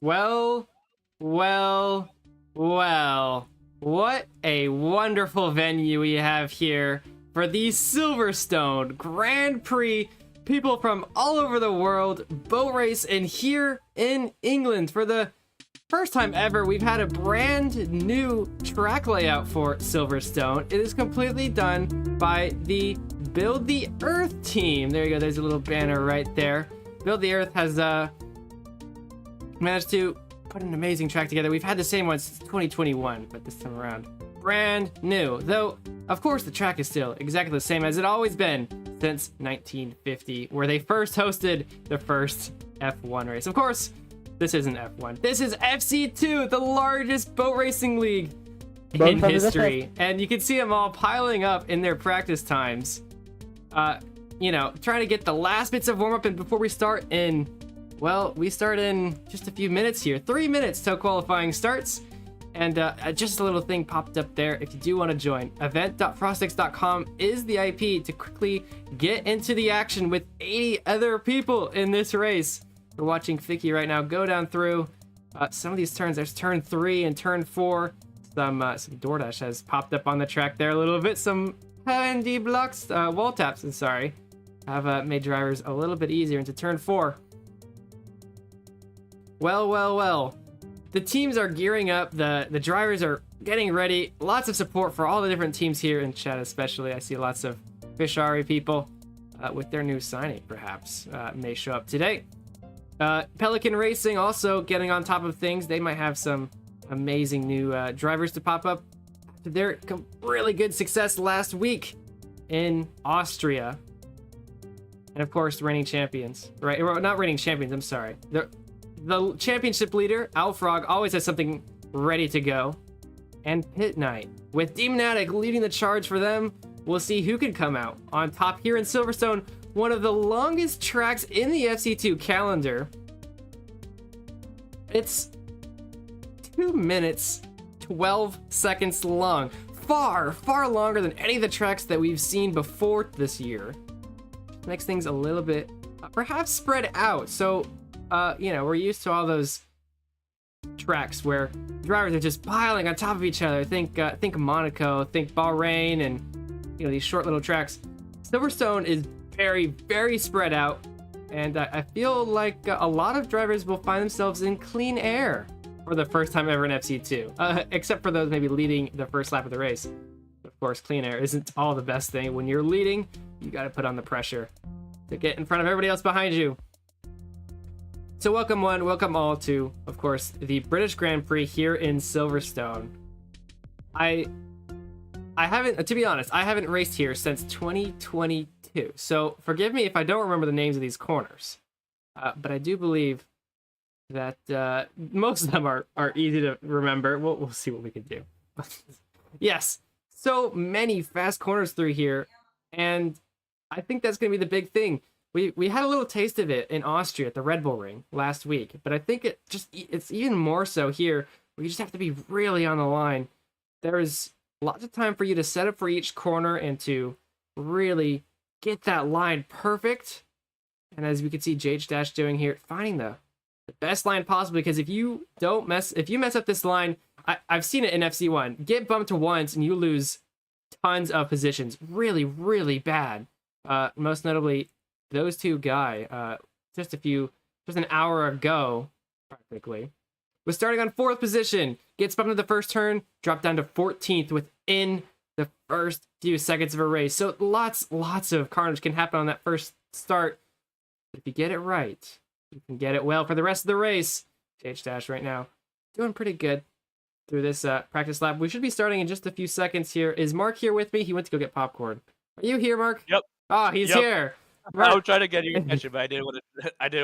Well, well, well. What a wonderful venue we have here for the Silverstone Grand Prix. People from all over the world boat race, and here in England for the first time ever, we've had a brand new track layout for Silverstone. It is completely done by the Build the Earth team. There you go. There's a little banner right there. Build the Earth has managed to put an amazing track together. We've had the same one since 2021, but this time around, brand new. Though, of course, the track is still exactly the same as it always been since 1950, where they first hosted the first F1 race. Of course, this isn't F1. This is FC2, the largest boat racing league in history. And you can see them all piling up in their practice times. You know, trying to get the last bits of warm-up in before we start in... Well, we start in just a few minutes here. 3 minutes till qualifying starts. And just a little thing popped up there. If you do want to join, event.frostix.com is the IP to quickly get into the action with 80 other people in this race. We're watching Ficky right now go down through some of these turns. There's turn 3 and turn 4. Some DoorDash has popped up on the track there a little bit. Some handy blocks, wall taps, and sorry, have made drivers a little bit easier into turn 4. Well. The teams are gearing up. The drivers are getting ready. Lots of support for all the different teams here in chat, especially. I see lots of Fishari people with their new signing, perhaps, may show up today. Pelican Racing also getting on top of things. They might have some amazing new drivers to pop up after their really good success last week in Austria. And of course, reigning champions, right? Well, not reigning champions, I'm sorry. The championship leader, Alfrog, always has something ready to go. And Pit Night, with Demonatic leading the charge for them, we'll see who can come out on top here in Silverstone, one of the longest tracks in the FC2 calendar. It's 2 minutes, 12 seconds long. Far longer than any of the tracks that we've seen before this year. Makes things a little bit, perhaps spread out. So, you know, we're used to all those tracks where drivers are just piling on top of each other. Think Monaco, think Bahrain, and you know, these short little tracks. Silverstone is very spread out, and I feel like a lot of drivers will find themselves in clean air for the first time ever in FC2, except for those maybe leading the first lap of the race. Of course, clean air isn't all the best thing. When you're leading, you got to put on the pressure to get in front of everybody else behind you. So welcome one, welcome all to, of course, the British Grand Prix here in Silverstone. I haven't, to be honest, I haven't raced here since 2022. So forgive me if I don't remember the names of these corners. But I do believe that most of them are easy to remember. We'll see what we can do. Yes, so many fast corners through here. And I think that's going to be the big thing. We had a little taste of it in Austria at the Red Bull Ring last week, but I think it's even more so here, where you just have to be really on the line. There's lots of time for you to set up for each corner and to really get that line perfect. And as we can see JH doing here, finding the best line possible, because if you mess up this line, I've seen it in FC1, get bumped once and you lose tons of positions. Really bad. Most notably, those two guy, just an hour ago, practically, was starting on 4th position, gets bumped into the first turn, dropped down to 14th within the first few seconds of a race. So lots of carnage can happen on that first start. If you get it right, you can get it well for the rest of the race. JH right now doing pretty good through this practice lap. We should be starting in just a few seconds here. Is Mark here with me? He went to go get popcorn. Are you here, Mark? Yep. Oh, he's here. I was trying to get your attention, but I didn't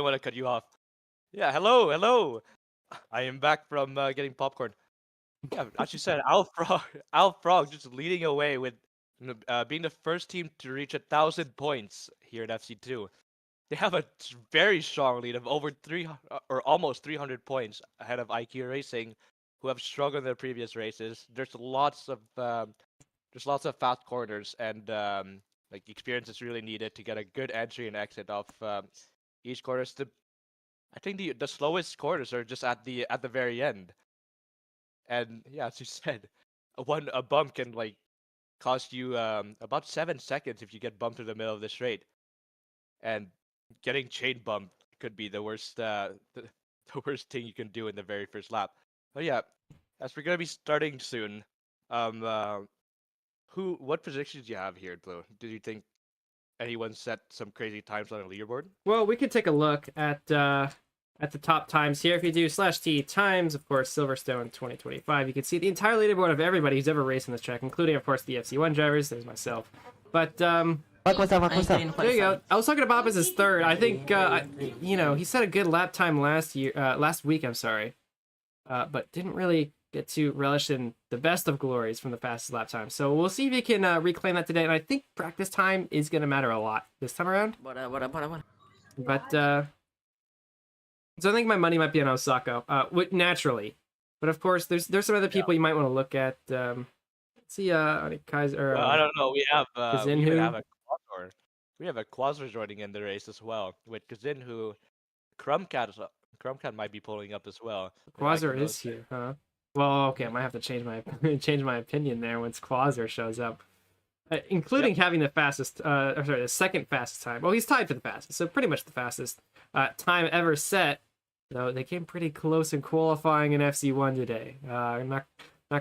want to cut you off. Yeah, hello. I am back from getting popcorn. Yeah, as you said, Alfrog just leading away with being the first team to reach 1,000 points here at FC2. They have a very strong lead of over 300 or almost 300 points ahead of IQ Racing, who have struggled in their previous races. There's lots of fast corners, and like experience is really needed to get a good entry and exit off each corner. I think the slowest corners are just at the very end. And yeah, as you said, a bump can like cost you about 7 seconds if you get bumped in the middle of the straight. And getting chain bumped could be the worst the worst thing you can do in the very first lap. But yeah, as we're gonna be starting soon, um, uh, what positions do you have here, Blue? Did you think anyone set some crazy times on a leaderboard? Well, we could take a look at the top times here. If you do /T times, of course, Silverstone 2025, you can see the entire leaderboard of everybody who's ever raced in this track, including, of course, the FC1 drivers. There's myself. But What's up? there you go. I was talking to Bob as his third. I think he set a good lap time last week. I'm sorry, but didn't really get to relish in the best of glories from the fastest lap time. So we'll see if he can reclaim that today. And I think practice time is going to matter a lot this time around. But so I think my money might be on Osaka, naturally. But of course, there's some other people you might want to look at. Let's see, Kaiser. I don't know. We have we even Kazinhu. have a Quasar. We have a Quasar joining in the race as well with Kazinhu. Crumcat might be pulling up as well. Quasar is here, huh? Well, okay, I might have to change my opinion there once Quasar shows up, including having the fastest, the second fastest time. Well, he's tied for the fastest, so pretty much the fastest time ever set. Though they came pretty close in qualifying in FC1 today. I'm not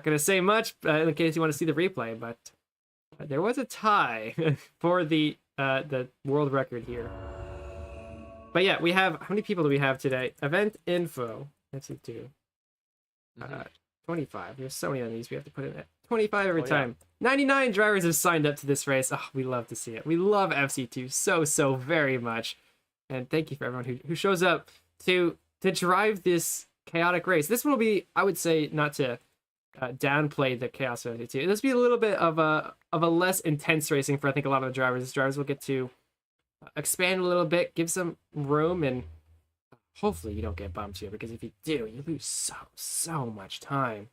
gonna say much in case you want to see the replay, but there was a tie for the world record here. But yeah, we have, how many people do we have today? Event info. Let's see, 25. There's so many of these we have to put in at 25 every time. 99 drivers have signed up to this race. Oh, we love to see it. We love FC2 so very much. And thank you for everyone who shows up to drive this chaotic race. This one will be, I would say, not to downplay the chaos of FC2. This will be a little bit of a less intense racing for, I think, a lot of the drivers. These drivers will get to expand a little bit, give some room, and hopefully you don't get bumped here, because if you do, you lose so much time.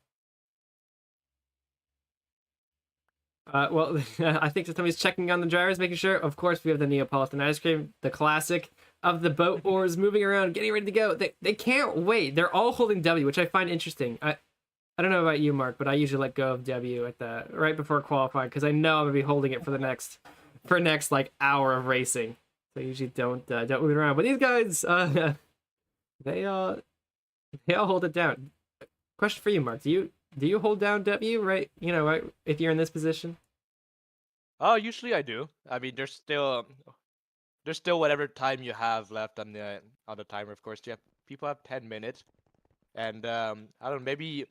Well, I think somebody's checking on the drivers, making sure. Of course, we have the Neapolitan ice cream, the classic of the boat oars moving around, getting ready to go. They can't wait. They're all holding W, which I find interesting. I don't know about you, Mark, but I usually let go of W at the right before qualifying, because I know I'm gonna be holding it for the next like hour of racing. So I usually don't move it around. But these guys, they all hold it down. Question for you, Mark. Do you hold down W, right? Right, if you're in this position? Oh, usually I do. I mean, there's still whatever time you have left on the timer. Of course, people have 10 minutes, and I don't know, maybe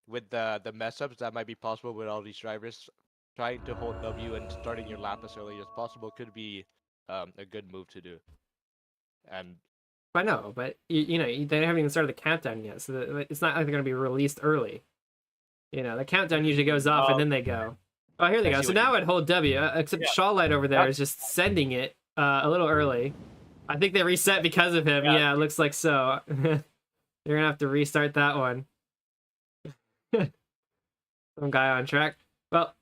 with the mess ups that might be possible with all these drivers, trying to hold W and starting your lap as early as possible could be a good move to do. And I know, but they haven't even started the countdown yet, so it's not like they're going to be released early. The countdown usually goes off and then they go. Oh, here they go. So now I'd hold W, except Shawlight over there is just sending it a little early. I think they reset because of him. Yeah, it looks like so. You're going to have to restart that one. Some guy on track. Well,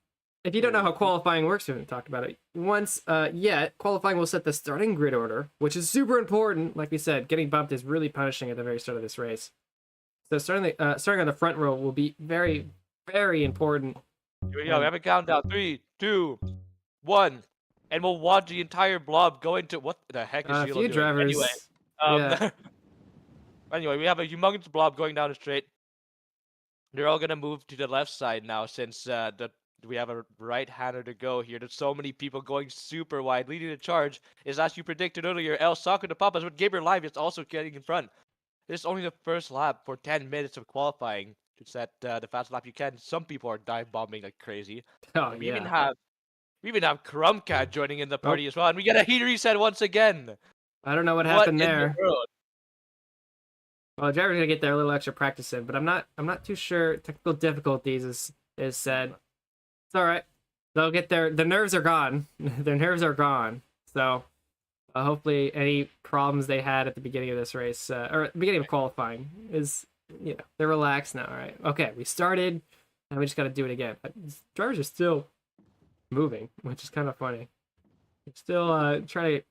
if you don't know how qualifying works, we haven't talked about it once yet. Qualifying will set the starting grid order, which is super important. Like we said, getting bumped is really punishing at the very start of this race. So starting on the front row will be very, very important. Here we go. We have a countdown. 3, 2, 1, and we'll watch the entire blob go into what the heck is a few drivers. Anyway, anyway, we have a humongous blob going down the straight. They're all gonna move to the left side now, since we have a right-hander to go here. There's so many people going super wide. Leading the charge is, as you predicted earlier, El Saco de Papas, but Gabriel Live is also getting in front. This is only the first lap for 10 minutes of qualifying to set the fastest lap you can. Some people are dive bombing like crazy. Oh, we even have Crumcat joining in the party as well, and we get a heat reset once again. I don't know what happened there. The world? Well, the driver's gonna get there a little extra practice in, but I'm not too sure. Technical difficulties is said. It's all right. They'll get there. The nerves are gone. Their nerves are gone. So hopefully, any problems they had at the beginning of this race or at the beginning of qualifying is, they're relaxed now. All right. Okay, we started, and we just got to do it again. Drivers are still moving, which is kind of funny. They're still trying to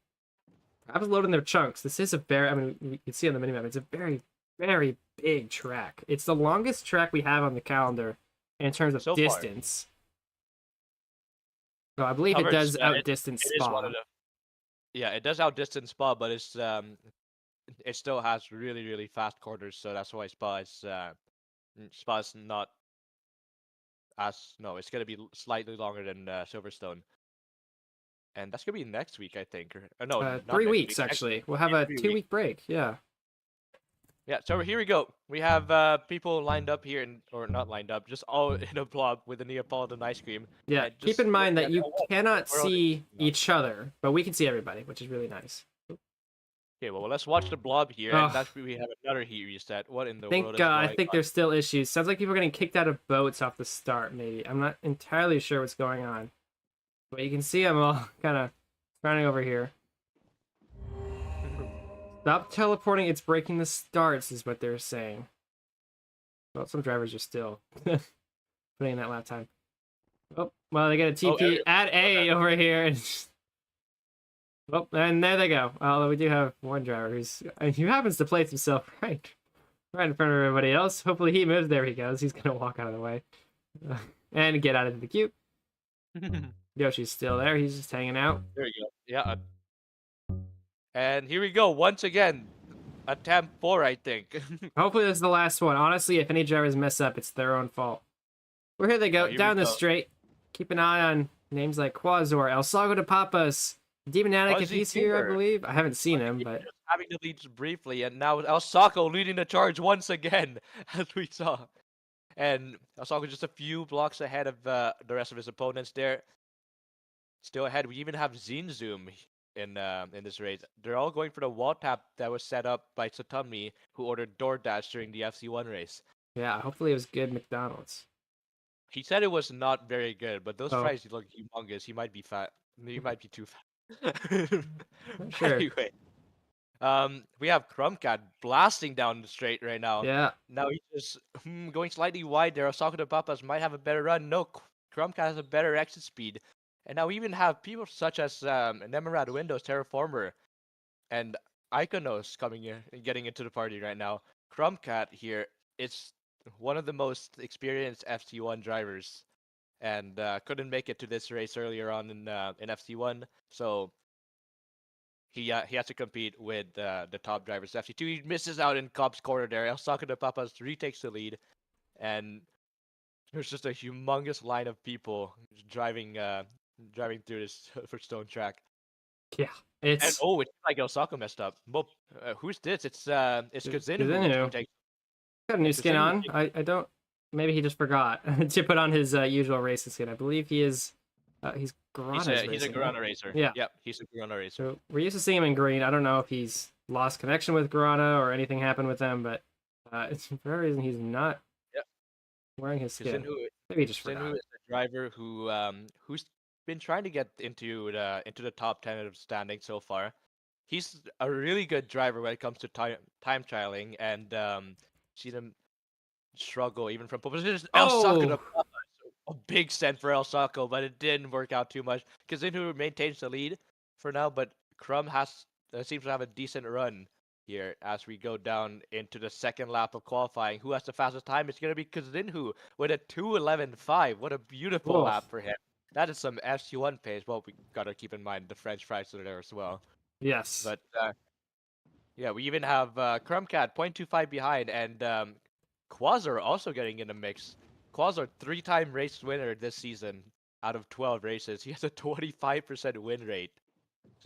I was loading their chunks. This is a very, I mean, you can see on the minimap, it's a very, very big track. It's the longest track we have on the calendar in terms of So far. distance. So I believe it However, does it outdistance is one Spa. of the. Yeah, it does outdistance Spa, but it still has really really fast corners, so that's why Spa is not as no. It's gonna be slightly longer than Silverstone, and that's gonna be next week, I think. Or no, not 3 next weeks week. actually. We'll have a 3 2 weeks. week break. Yeah. Yeah, so here we go. We have people lined up here, or not lined up, just all in a blob with the Neapolitan ice cream. Yeah. And Keep just in mind looking that at you their wall. cannot We're all see just- each other, but we can see everybody, which is really nice. Okay, well, let's watch the blob here, and Ugh. that's where we have another heat reset. What in the think world is I going think on? there's still issues. Sounds like people are getting kicked out of boats off the start. Maybe I'm not entirely sure what's going on, but you can see I'm all kind of running over here. Stop teleporting. It's breaking the starts, is what they're saying. Well, some drivers are still putting in that lap time. Oh, well, they get a TP at A over here, and well, and there they go. Although we do have one driver who happens to place himself right in front of everybody else. Hopefully he moves. There he goes. He's gonna walk out of the way and get out into the queue. Yoshi's still there. He's just hanging out. There we go. Yeah. And here we go once again. Attempt 4, I think. Hopefully this is the last one. Honestly, if any drivers mess up, it's their own fault. Well, here they go. Here Down we the go. straight. Keep an eye on names like Quasor, El Sago de Papas, Demonic if Fuzzy he's here, I Fever. believe. I haven't seen him, but Just having the lead just briefly, and now El Saco leading the charge once again, as we saw. And El Saco just a few blocks ahead of the rest of his opponents there. Still ahead. We even have Zinzoom in this race. They're all going for the wall tap that was set up by Satami, who ordered DoorDash during the FC1 race. yeah, hopefully it was good McDonald's. He said it was not very good, but those Oh. fries look humongous. He might be fat. He might be too fat. Sure. Anyway, we have Crumbcat blasting down the straight right now. Yeah. Now he's just going slightly wide there. Osaka de Papas might have a better run. No, Crumbcat has a better exit speed. And now we even have people such as Nemerad Windows, Terraformer, and Iconos coming in and getting into the party right now. Crumbcat here is one of the most experienced FC1 drivers, and couldn't make it to this race earlier on in FC1, so he has to compete with the top drivers. FC2, he misses out in Cobb's corner there. El Saco de Papas retakes the lead, and there's just a humongous line of people driving through this Silverstone track. Yeah. And It's it's like Osaka messed up. Well, who's this? It's Kazinu Kazinu. who takes. got a new skin Kazinu on. I don't. Maybe he just forgot to put on his usual racing skin. I believe he is. He's Grana's He's a racing, Grana right? racer. Yeah. Yep, he's a Grana racer. So we're used to seeing him in green. I don't know if he's lost connection with Grana or anything happened with them, but it's for whatever reason he's not Yep. wearing his skin. Kazinu Maybe he just forgot. is a driver who's been trying to get into the top 10 of the standing so far. He's a really good driver when it comes to time trialing, and seen him struggle even from pole position. El Saco de Papas, a big send for El Saco, but it didn't work out too much. Kazinu maintains the lead for now, but Crumb seems to have a decent run here as we go down into the second lap of qualifying. Who has the fastest time? It's going to be Kazinhu with a 2:11.5. What a beautiful Oof. lap for him. That is some FC1 pace. Well, we got to keep in mind the French fries are there as well. Yes. But yeah, we even have Crumbcat 0.25 behind, and Quasar also getting in the mix. Quasar, 3-time race winner this season out of 12 races. He has a 25% win rate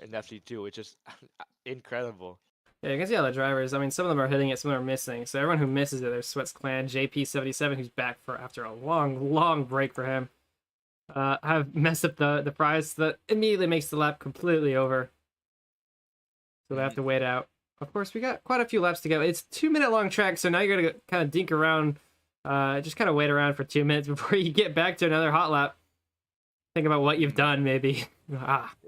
in FC2, which is incredible. Yeah, you can see all the drivers. I mean, some of them are hitting it, some of them are missing. So everyone who misses it, there's Sweats Clan, JP77, who's back after a long break for him. Have messed up the prize that immediately makes the lap completely over. So they have to wait out. Of course, we got quite a few laps to go. It's 2-minute long track, so now you're gonna kind of dink around, just kind of wait around for 2 minutes before you get back to another hot lap. Think about what you've done, maybe.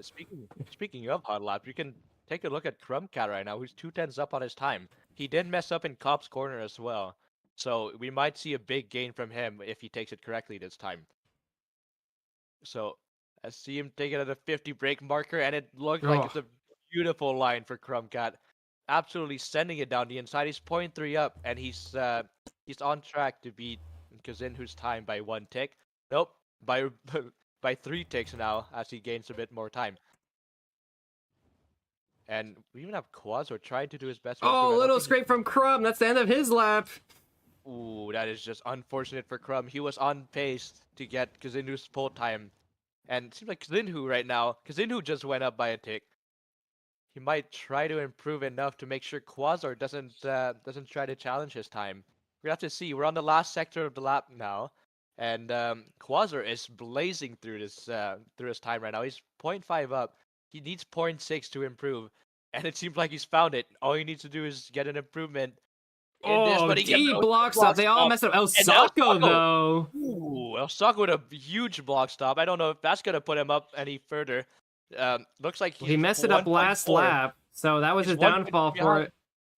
Speaking of hot laps, you can take a look at Crumbcat right now, who's 2/10 up on his time. He did mess up in Cobb's corner as well, so we might see a big gain from him if he takes it correctly this time. So I see him take it at a 50 brake marker, and it looks like it's a beautiful line for Crumcat. Absolutely sending it down the inside. He's 0.3 up, and he's on track to beat Kazinhu's time by 1 tick. Nope, by by 3 ticks now as he gains a bit more time. And we even have Quasar trying to do his best to improve. Oh, I a don't little think scrape from Crumb. That's the end of his lap. Ooh, that is just unfortunate for Crumb. He was on pace to get Kazinhu's pole time. And it seems like Kazinhu right now, Kazinhu just went up by a tick. He might try to improve enough to make sure Quasar doesn't try to challenge his time. We have to see. We're on the last sector of the lap now, and Quasar is blazing through his time right now. He's 0.5 up. He needs 0.6 to improve, and it seems like he's found it. All he needs to do is get an improvement in this, Oh, but he gets deep no block stop. They all messed up. El And El Sacco, Sacco- though. Ooh, El Sacco with a huge block stop. I don't know if that's gonna put him up any further. Looks like He messed it up last 1.4. lap, so that was He's his downfall 1.3 for behind. it.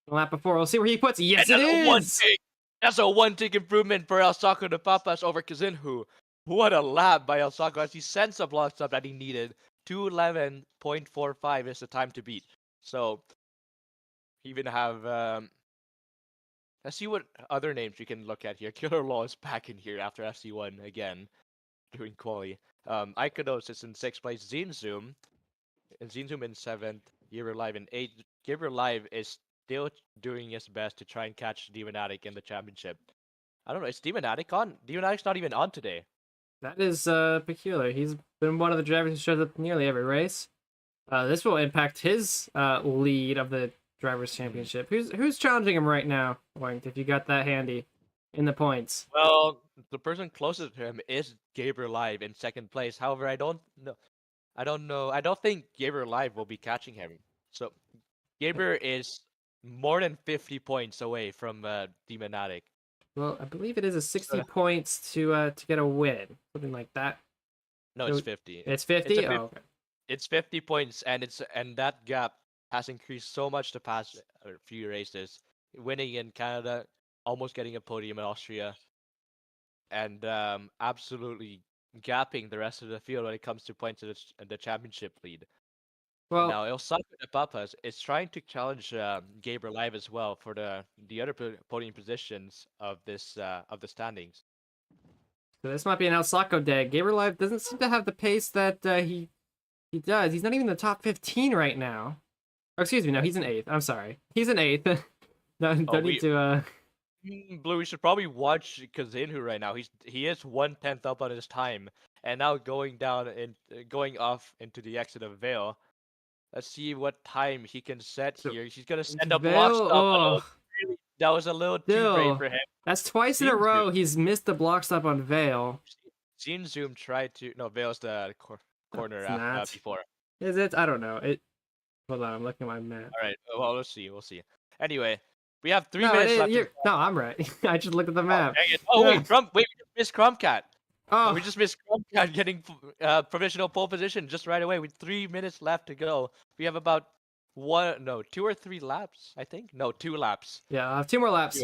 The lap before. We'll see where he puts it. Yes, it And that's a one is. tick. That's a 1 tick improvement for El Sacco to Papas over Kazinhu. What a lap by El Sacco as he sends the block stop that he needed. 2:11.45 is the time to beat. So even have let's see what other names we can look at here. Killer Law is back in here after FC1 again, doing quali. Ikonos is in 6th place. Zinzoom in 7th. Gabriel Live in 8th. Gabriel Live is still doing his best to try and catch Demonatic in the championship. I don't know. Is Demonatic on? Demonatic's not even on today. That is peculiar. He's been one of the drivers who shows up nearly every race. This will impact his lead of the Drivers' Championship. Who's challenging him right now, Wanked, if you got that handy in the points? Well, the person closest to him is Gabriel Live in 2nd place. However, I don't know. I don't think Gabriel Live will be catching him. So Gabriel is more than 50 points away from Demonatic. Well, I believe it is a 60 points to get a win, something like that. No, it's 50. It's 50. It's a Oh, okay. It's 50 points, and that gap has increased so much the past few races. Winning in Canada, almost getting a podium in Austria, and absolutely gapping the rest of the field when it comes to points in the championship lead. Well, Now, El Sacco de Papas is trying to challenge Gabriel Live as well for the other podium positions of the standings. so this might be an El Sacco day. Gabriel Live doesn't seem to have the pace that he does. He's not even in the top 15 right now. Or, excuse me, no, he's in 8th. I'm sorry. He's in 8th. No, don't need to... Blue, we should probably watch Kazinhu right now. He is 1/10 up on his time, and now going off into the exit of Vale. Let's see what time he can set here. He's gonna send a block stop. Oh, That was a little too brave for him. that's twice in a row he's missed the block stop on Vale. Zoom tried to. No, Vale's the corner before. Is it? I don't know. Hold on, I'm looking at my map. All right. Well, we'll see. Anyway, we have 3 minutes left. No, I'm right. I just looked at the map. Wait, we just missed Crumcat. Oh, We just missed Crumcat getting provisional pole position just right away with 3 minutes left to go. We have about 2 or 3 laps, I think. No, 2 laps. yeah, I'll have 2 more laps.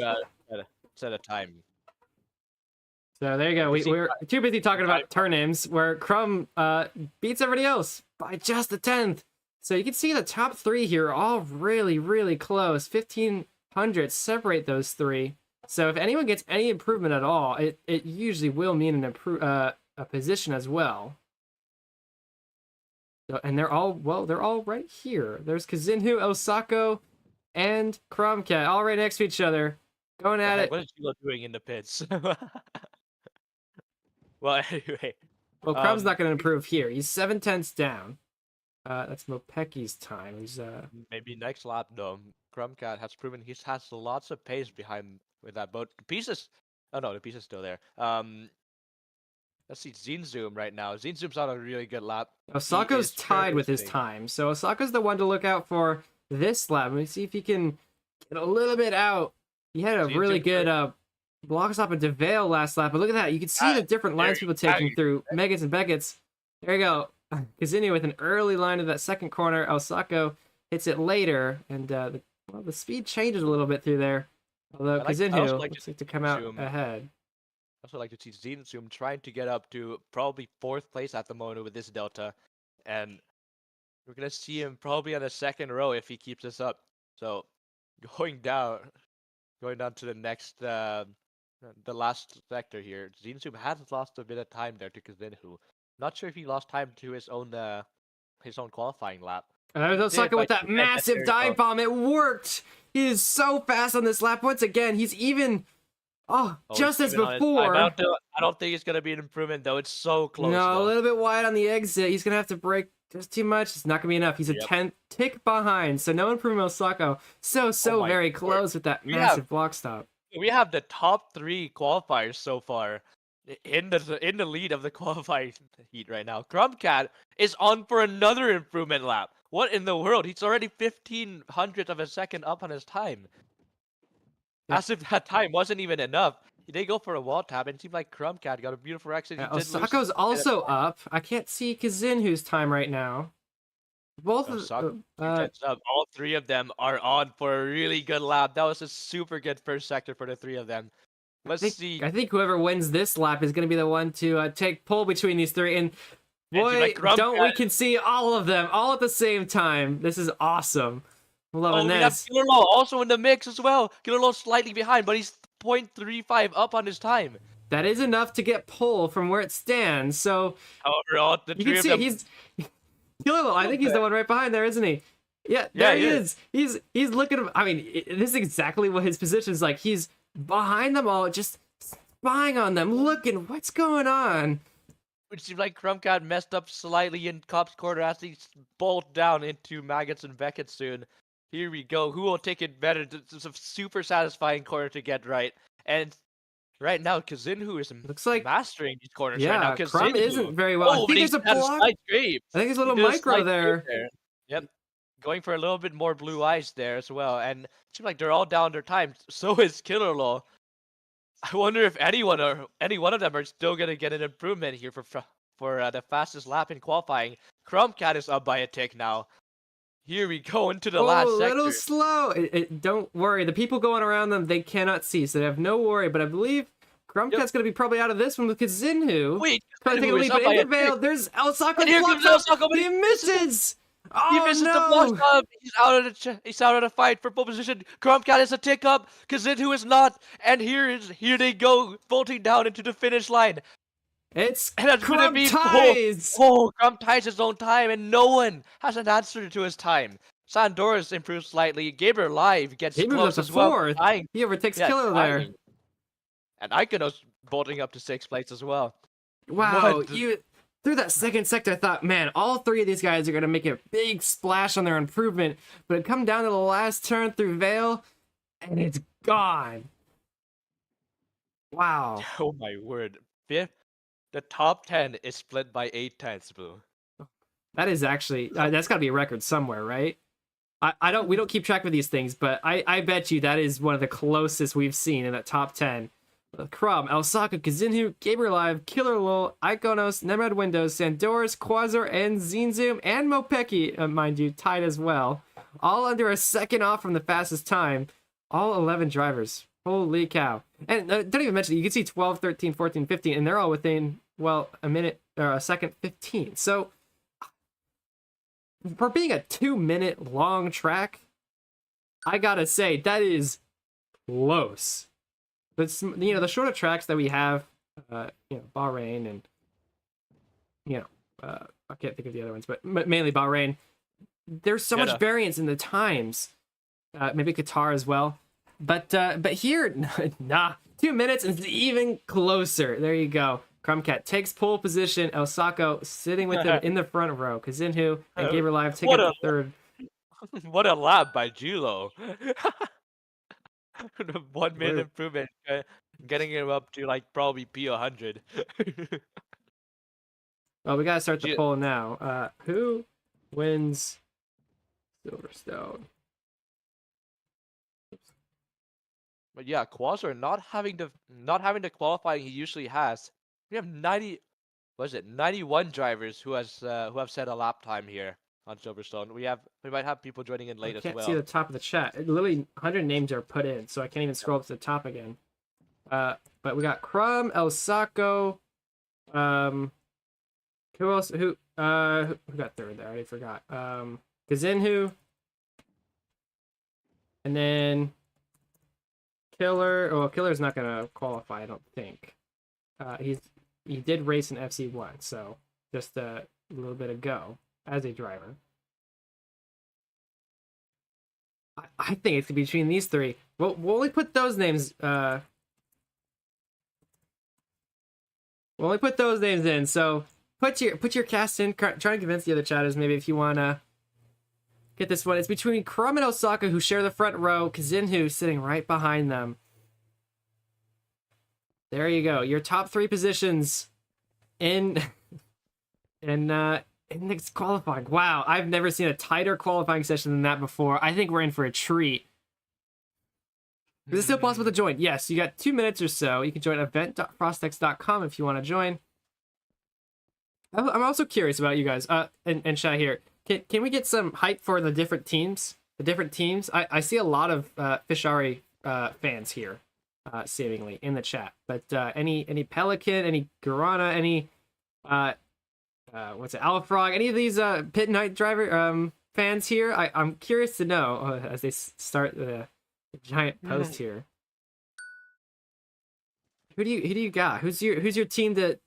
Set a time. So there you go. We're too busy talking about turn-ins where Crumb beats everybody else by just a 10th. So you can see the top 3 here are all really, really close. 1,500 separate those 3. So if anyone gets any improvement at all, it usually will mean a position as well. So, and they're all right here. There's Kazinhu, El Sacco, and Crumcat all right next to each other, going at it. What is Gilo doing in the pits? Well, anyway. Well, Crumb's not going to improve here. He's 7/10 down. That's Mopeki's time. He's maybe next lap though. Crumcat has proven he has lots of pace behind with that boat. The piece is still there. Let's see Zinzoom right now. Zinzoom's on a really good lap. Osaka's tied with his time, so Osaka's the one to look out for this lap. Let me see if he can get a little bit out. He had a really good block stop at DeVale last lap, but look at that. You can see the different lines people taking through Megats and Beckett's. There you go. Kazinhu with an early line to that second corner. Osako hits it later, and the speed changes a little bit through there. Although Kazinhu looks like to come out ahead. I also like to see Zinzoom trying to get up to probably 4th place at the moment with this delta, and We're gonna see him probably on the second row if he keeps this up. So going down, going down to the next, the last sector here. Zinzum has lost a bit of time there to Kazinhu. Not sure if he lost time to his own qualifying lap. There's Osaka with that massive dive bomb. It worked. He is so fast on this lap. Once again, he's even. Oh, just as before. I don't think it's gonna be an improvement though. It's so close. No, though. a little bit wide on the exit. He's gonna have to brake just too much. It's not gonna be enough. He's a 10th tick behind, so no improvement. Osaka so very close with that massive block stop. We have the top 3 qualifiers so far in the lead of the qualifying heat right now. Crumbcat is on for another improvement lap. What in the world? He's already 1/1500th of a second up on his time. As if that time wasn't even enough. They go for a wall tap, and it seemed like Crumbcat got a beautiful exit. Osako's also up. I can't see Kazinhu's time right now. Both all 3 of them are on for a really good lap. That was a super good first sector for the 3 of them. Let's see. I think whoever wins this lap is going to be the one to take pole between these 3. And boy, we can see all of them all at the same time. This is awesome. I'm loving this. We have Killerlo also in the mix as well. Killerlo slightly behind, but he's 0.35 up on his time. That is enough to get pole from where it stands. So however, all the 3 of them... he's Killerlo. I think he's the one right behind there, isn't he? Yeah, there he is. He's looking. I mean, this is exactly what his position is like. He's behind them all, just spying on them, looking what's going on. Which seems like Crumbcat messed up slightly in Cop's corner as he bolt down into Maggots and Beckett soon. Here we go. Who will take it better? It's a super satisfying corner to get right. And right now, Kazinhu is mastering these corners right now. Crumb isn't very well. I think there's a block. I think there's a little micro there. Yep. Going for a little bit more blue ice there as well. And it seems like they're all down their time. So is Killerlo. I wonder if any one of them are still going to get an improvement here for the fastest lap in qualifying. Crumbcat is up by a tick now. Here we go into the last sector. A little slow. Don't worry. The people going around them, they cannot see, so they have no worry. But I believe Crumbcat's going to be probably out of this one with Kazinhu. Wait, but in the veil, there's Osaka. And here comes Osaka, but he misses. He misses the block stop. He's out of the fight for pole position. Crumbcat is a tick up. Kazinhu is not. And here they go, bolting down into the finish line. Crumb ties. Crumb ties his own time, and no one has an answer to his time. Sandoris improves slightly. Gabriel Live gets close as well. He overtakes Killer there. And Iconos bolting up to 6th place as well. Wow, through that second sector, I thought, man, all 3 of these guys are going to make a big splash on their improvement. But it come down to the last turn through Vale, and it's gone. Wow. Oh my word. The top 10 is split by 8/10, Boo. That is actually that's got to be a record somewhere, right? We don't keep track of these things, but I bet you that is one of the closest we've seen in that top 10. Crumb, Osaka, Kazinhu, Gabriel Live, Killer Lol, Iconos, Nemrod Windows, Sandoris, Quasar, and Zinzoom, and Mopeki, mind you, tied as well. All under a second off from the fastest time. All 11 drivers. Holy cow. And don't even mention, you can see 12, 13, 14, 15, and they're all within, well, a minute, or a second 15. So, for being a 2-minute long track, I gotta say, that is close. But, the shorter tracks that we have, Bahrain and, I can't think of the other ones, but mainly Bahrain, there's so much variance in the times. Maybe Qatar as well. But here, nah, 2 minutes and it's even closer. There you go. Crumbcat takes pole position. Osaka sitting with him in the front row. Kazinhu and Gabriel Live take up the third. What a lap by Julo. 1 minute improvement, getting him up to like probably P100. Well, we gotta start the poll now. Who wins Silverstone? But yeah, Quasar not having the qualifying he usually has. We have 91 drivers who have set a lap time here on Silverstone. We might have people joining in late as well. I can't see the top of the chat. Literally 100 names are put in, so I can't even scroll up to the top again. But we got Crumb, El Saco, Who else? Who got third there? I already forgot. Kazinhu, and then Killer. Oh, Killer's not gonna qualify, I don't think. He did race in FC1, so just a little bit ago as a driver. I think it's between these three. We'll only put those names. We'll only put those names in. So put your cast in. Try and convince the other chatters maybe if you wanna get this one. It's between Krum and Osaka, who share the front row. Kazinhu sitting right behind them. There you go. Your top three positions in next qualifying. Wow, I've never seen a tighter qualifying session than that before. I think we're in for a treat. Is it still possible to join? Yes, you got 2 minutes or so. You can join event.frostex.com if you want to join. I'm also curious about you guys. And Shy here. Can we get some hype for the different teams? I see a lot of Fishari fans here, seemingly in the chat. But any Pelican, any Guarana, any what's it, Alfrog, any of these Pit Night driver fans here? I'm curious to know as they start the giant post here. Who do you got? Who's your team to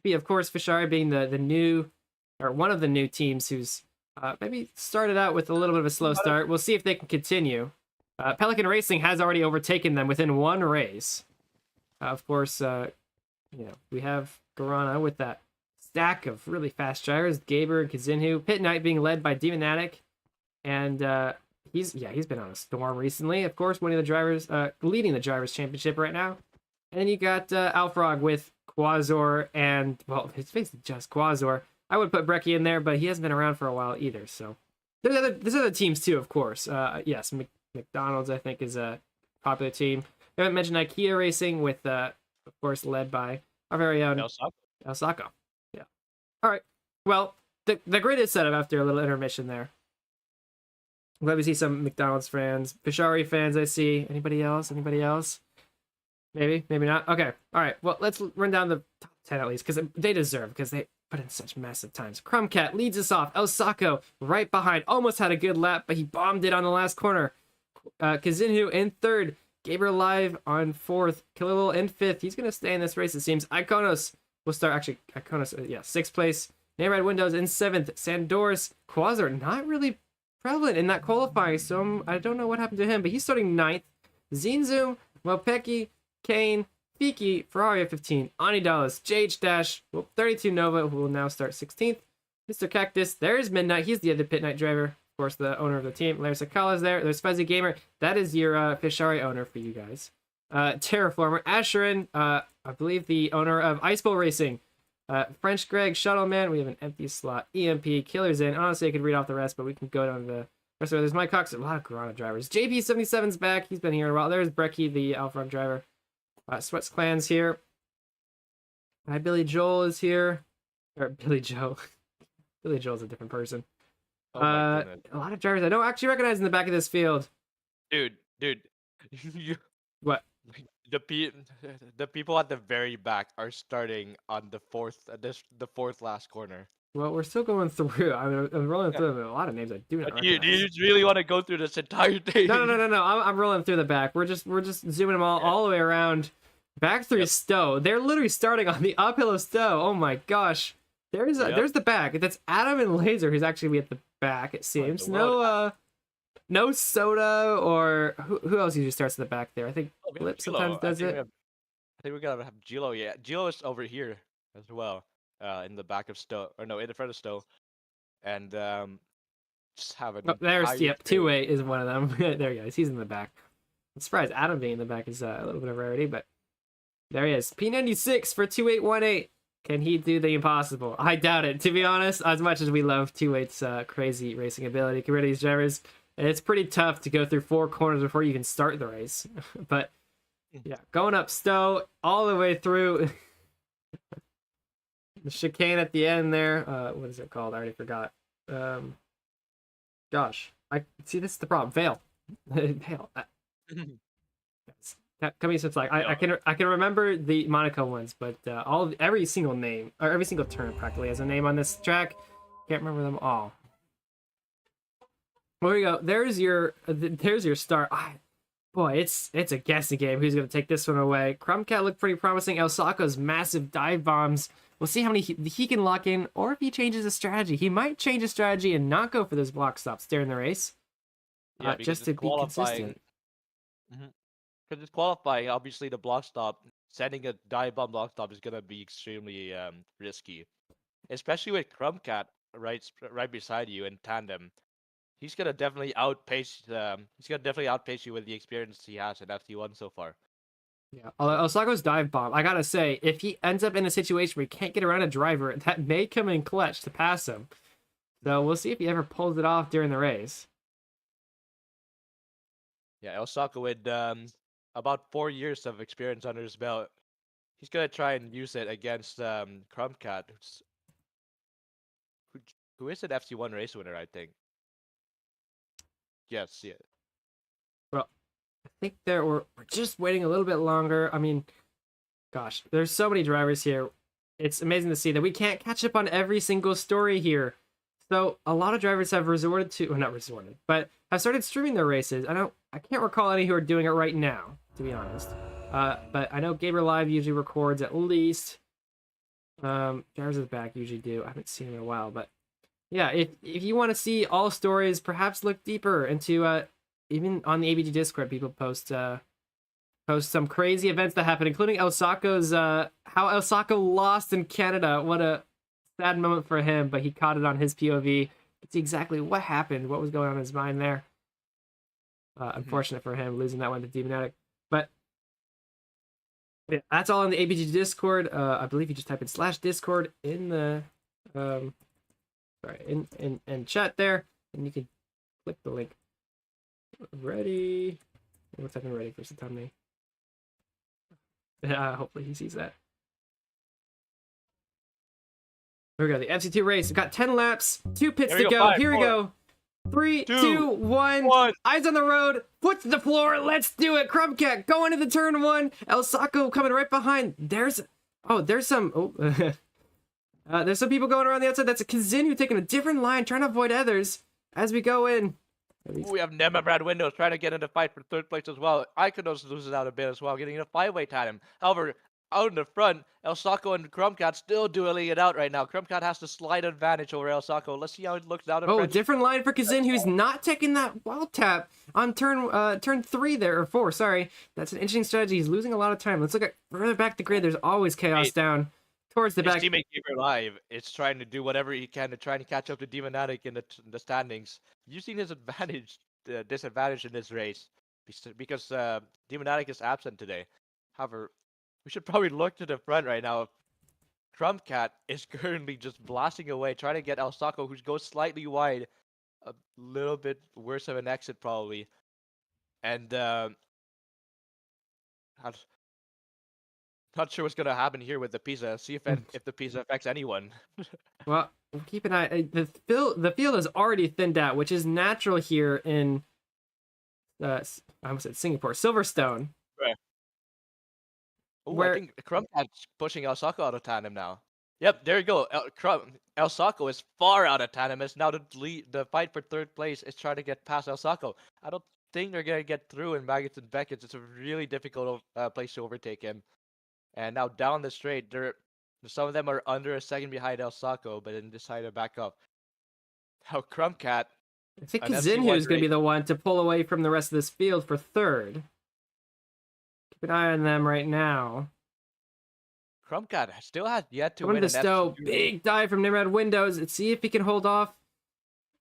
be? Of course, Fishari being the new, or one of the new teams who's maybe started out with a little bit of a slow start. We'll see if they can continue. Pelican Racing has already overtaken them within one race. Of course, we have Guarana with that stack of really fast drivers. Gaber and Kazinhu. Pit Night being led by Demonatic, and he's been on a storm recently. Of course, one of the drivers leading the drivers' championship right now. And then you got Alfrog with Quasor, and well, it's basically just Quasor. I would put Brecky in there, but he hasn't been around for a while either. So there's other teams too, of course. Yes, McDonald's I think is a popular team. I haven't mentioned IKEA Racing with, of course, led by our very own El Saco. Yeah. All right. Well, the grid is set up after a little intermission there. I'm glad we see some McDonald's fans, Fishari fans. I see. Anybody else? Maybe not. Okay. All right. Well, let's run down the top 10 at least, because they deserve, because they put in such massive times. Crumbcat leads us off. El Saco right behind. Almost had a good lap, but he bombed it on the last corner. Kazinhu in third. Gabriel Live on fourth. Khalil in fifth. He's going to stay in this race, it seems. Iconos will start. Actually, Iconos, sixth place. Namrad Windows in seventh. Sandors. Quasar not really prevalent in that qualifying, so I don't know what happened to him, but he's starting ninth. Zinzoom, Mopeki, Kane, Fiki, Ferrari at 15, Anidalas, JH Dash, 32 Nova, who will now start 16th. Mr. Cactus, there's Midnight, he's the other Pit Night driver, of course, the owner of the team. Larry Sakala's there, there's Fuzzy Gamer, that is your Fishari owner for you guys. Terraformer, Asherin, I believe the owner of Ice Bowl Racing. French Greg, Shuttleman, we have an empty slot. EMP, Killer's in. Honestly, I could read off the rest, but we can go down to the rest of it. There's Mike Cox, a lot of Guarana drivers. JP77's back, he's been here a while. There's Brecky, the Alfred driver. Sweats Clan's here. Hi, Billy Joel is here. Or Billy Joe. Billy Joel's a different person. A lot of drivers I don't actually recognize in the back of this field. Dude. What? The people at the very back are starting on the fourth last corner. Well, we're still going through. I'm rolling through a lot of names I do not recognize. Do you really want to go through this entire thing? No. I'm rolling through the back. We're just zooming them all the way around. Back through Stowe. They're literally starting on the uphill of Stowe. Oh my gosh. There's the back. That's Adam and Laser who's actually at the back, it seems. No Soda or who else usually starts at the back there? I think Flip sometimes does it. I think we gotta have Gilo. Yeah, Gilo is over here as well. In the back of Stowe, or no, in the front of Stowe, and just have a. There's Tdoay is one of them. There he is. He's in the back. I'm surprised Adam being in the back is a little bit of rarity, but there he is. P96 for 2818. Can he do the impossible? I doubt it, to be honest. As much as we love 28's crazy racing ability, compared to these drivers, it's pretty tough to go through 4 corners before you can start the race. But yeah, going up Stowe all the way through. The chicane at the end there. What is it called? I already forgot. Gosh, I see. This is the problem. Vale. Coming some slack. I can remember the Monaco ones, but every single name or every single turn practically has a name on this track. Can't remember them all. There you go. There's your start. Boy, it's a guessing game. Who's gonna take this one away? Crumbcat looked pretty promising. El Saco's massive dive bombs. We'll see how many he can lock in, or if he changes his strategy. He might change his strategy and not go for those block stops during the race. Yeah, just to be consistent. Because it's qualifying, obviously the block stop, sending a dive bomb block stop is gonna be extremely risky, especially with Crumbcat right beside you in tandem. He's gonna definitely outpace. You with the experience he has in FC1 so far. Yeah, El Saco's dive bomb. I gotta say, if he ends up in a situation where he can't get around a driver, that may come in clutch to pass him. So we'll see if he ever pulls it off during the race. Yeah, El Saco with about 4 years of experience under his belt, he's gonna try and use it against Crumbcat, who is an FC1 race winner, I think. Yes, yeah. Well, I think we're just waiting a little bit longer. I mean, gosh, there's so many drivers here. It's amazing to see that we can't catch up on every single story here. So a lot of drivers have resorted to, well, not resorted, but have started streaming their races. I can't recall any who are doing it right now, to be honest. But I know Gamer Live usually records at least. Drivers of the Back usually do. I haven't seen it in a while, but yeah, if you want to see all stories, perhaps look deeper into even on the ABG Discord, people post some crazy events that happen, including El Saco's how El Saco lost in Canada. What a sad moment for him, but he caught it on his POV. See exactly what happened, what was going on in his mind there. Unfortunate for him losing that one to Demonatic, but yeah, that's all in the ABG Discord. I believe you just type in /Discord in the in chat there, and you can click the link. Ready? What's happening? Ready for some time? Hopefully he sees that. Here we go. The FC2 race. We've got 10 laps, 2 pits to go. Here we go. 3, 2, 1. Eyes on the road. Foot to the floor. Let's do it. Crumbcat going into the turn 1. El Saco coming right behind. There's some. There's some people going around the outside. That's a Kazin taking a different line, trying to avoid others as we go in. We have Brad Windows trying to get in a fight for 3rd place as well. Iconos loses out a bit as well, getting in a 5-way tandem. However, out in the front, El Saco and Crumbcat still dueling it out right now. Crumbcat has the slight advantage over El Saco. Let's see how it looks out in front. Different line for Kazin, who's not taking that wild tap on turn 3 there, or 4, sorry. That's an interesting strategy. He's losing a lot of time. Let's look at further back the grid. There's always chaos down towards the back. His teammate Gamer Live is trying to do whatever he can to try and catch up to Demonatic in the standings. You've seen his disadvantage in this race because Demonatic is absent today. However, we should probably look to the front right now. Crumbcat is currently just blasting away, trying to get El Saco, who goes slightly wide, a little bit worse of an exit probably, and not sure what's gonna happen here with the Pisa. See if the Pisa affects anyone. Well, keep an eye. The field is already thinned out, which is natural here in I almost said Singapore, Silverstone. Right. Ooh, I think Crumbcat's pushing El Saco out of tandem now. Yep, there you go. El Saco is far out of tandem. It's now the fight for 3rd place is trying to get past El Saco. I don't think they're gonna get through in Maggots and Beckett's. It's a really difficult place to overtake him. And now down the straight, some of them are under a second behind El Saco, but then decide to back up. Now Crumbcat. I think Zinhu is going to be the one to pull away from the rest of this field for 3rd. Keep an eye on them right now. Crumbcat still has yet to win an FC2. Big dive from Nimrod Windows. Let's see if he can hold off.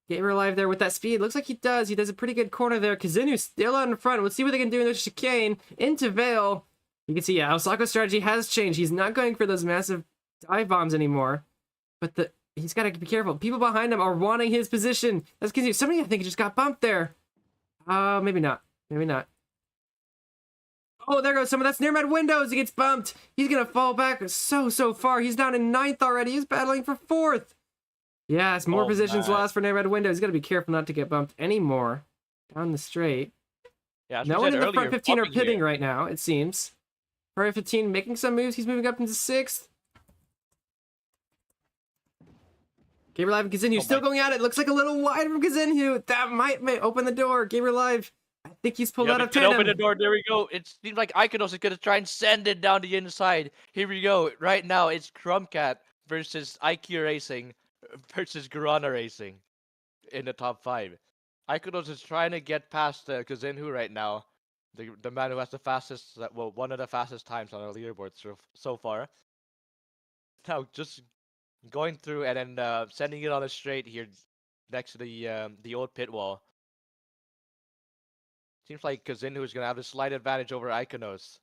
Gamer Live there with that speed. Looks like he does. He does a pretty good corner there. Kazinu's still out in front. Let's see what they can do in the chicane. Into Vale. You can see, yeah, El Saco's strategy has changed. He's not going for those massive dive bombs anymore. But he's got to be careful. People behind him are wanting his position. That's because somebody, I think, just got bumped there. Maybe not. Maybe not. Oh, there goes someone. That's near Med Windows. He gets bumped. He's going to fall back so far. He's down in 9th already. He's battling for 4th. Yeah, it's more positions lost for near Med Windows. He's got to be careful not to get bumped anymore down the straight. Yeah, as we No one said in the earlier, front 15 are bumping here. pitting right now, it seems. Front 15 making some moves. He's moving up into 6th. Gabriel Live and Kazinhu still going at it. Looks like a little wide from Kazinhu. That might open the door. Gabriel Live, I think he's pulled out of tandem. Open the door. There we go. It seems like Iconos is going to try and send it down the inside. Here we go. Right now, it's Crumbcat versus IQ Racing versus Guarana Racing in the top 5. Iconos is trying to get past Kazinhu right now. The man who has the fastest, well, one of the fastest times on our leaderboard so far. Now, just going through and then sending it on a straight here next to the old pit wall. Seems like Kazinhu is going to have a slight advantage over Iconos.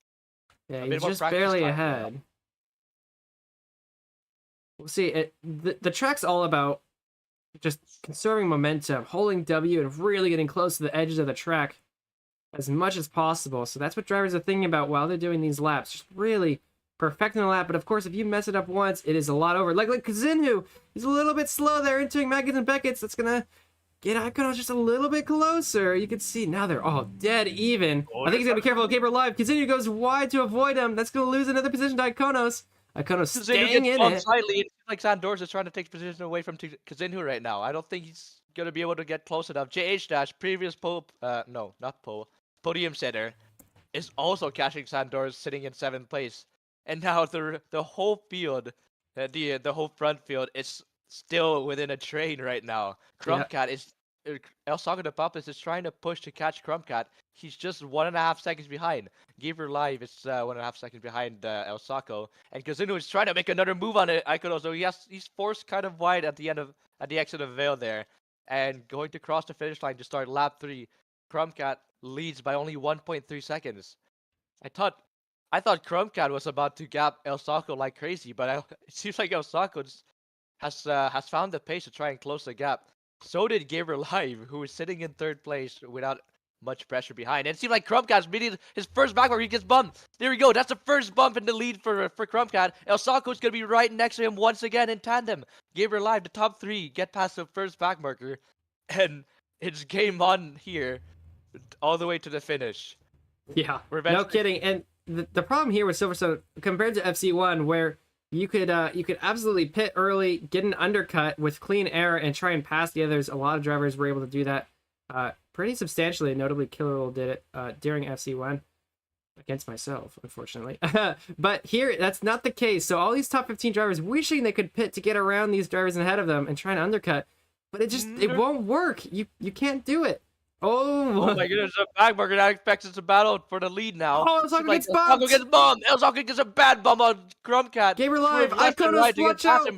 Yeah, he's just barely ahead. Now. We'll see. The track's all about just conserving momentum, holding W, and really getting close to the edges of the track as much as possible. So that's what drivers are thinking about while they're doing these laps. Just really perfecting the lap. But of course, if you mess it up once, it is a lot over. Like Kazinhu, he's a little bit slow there entering Maggins and Beckett's. That's going to get Iconos just a little bit closer. You can see now they're all dead even. I think he's going to be careful of Gabriel Live. Kazinhu goes wide to avoid him. That's going to lose another position to Iconos. Iconos staying in it. Slightly. It seems like Sandors is trying to take position away from Kazinhu right now. I don't think he's going to be able to get close enough. JH Dash, previous podium setter, is also catching Sandors sitting in 7th place. And now the whole field, the whole front field is still within a train right now. Crumbcat is El Saco de Papas is trying to push to catch Crumbcat. He's just 1.5 seconds behind. Gabriel Live is 1.5 seconds behind El Saco, and Kazinhu is trying to make another move on it. Iconos, so he's forced kind of wide at the exit of Vale there, and going to cross the finish line to start lap 3. Crumbcat leads by only 1.3 seconds. I thought Crumbcat was about to gap El Saco like crazy, but it seems like El Saco has found the pace to try and close the gap. So did Gabriel Live, who is sitting in 3rd place without much pressure behind. And it seemed like Crumbcat's meeting his first backmarker. He gets bumped. There we go. That's the first bump in the lead for Crumbcat. El Saco is going to be right next to him once again in tandem. Gabriel Live, the top 3, get past the first backmarker. And it's game on here all the way to the finish. Yeah, no kidding. And the problem here with Silverstone, compared to FC1, where you could absolutely pit early, get an undercut with clean air, and try and pass the others. A lot of drivers were able to do that pretty substantially. Notably, Killerl did it during FC1 against myself, unfortunately. But here, that's not the case. So all these top 15 drivers wishing they could pit to get around these drivers ahead of them and trying to undercut, but it won't work. You can't do it. Oh my goodness, a backmarker now expects us to battle for the lead now. Oh, El Saco gets bumped. El Saco gets bumped. El Saco gets a bad bump on Crumbcat. Gabriel Live, Iconos, watch out.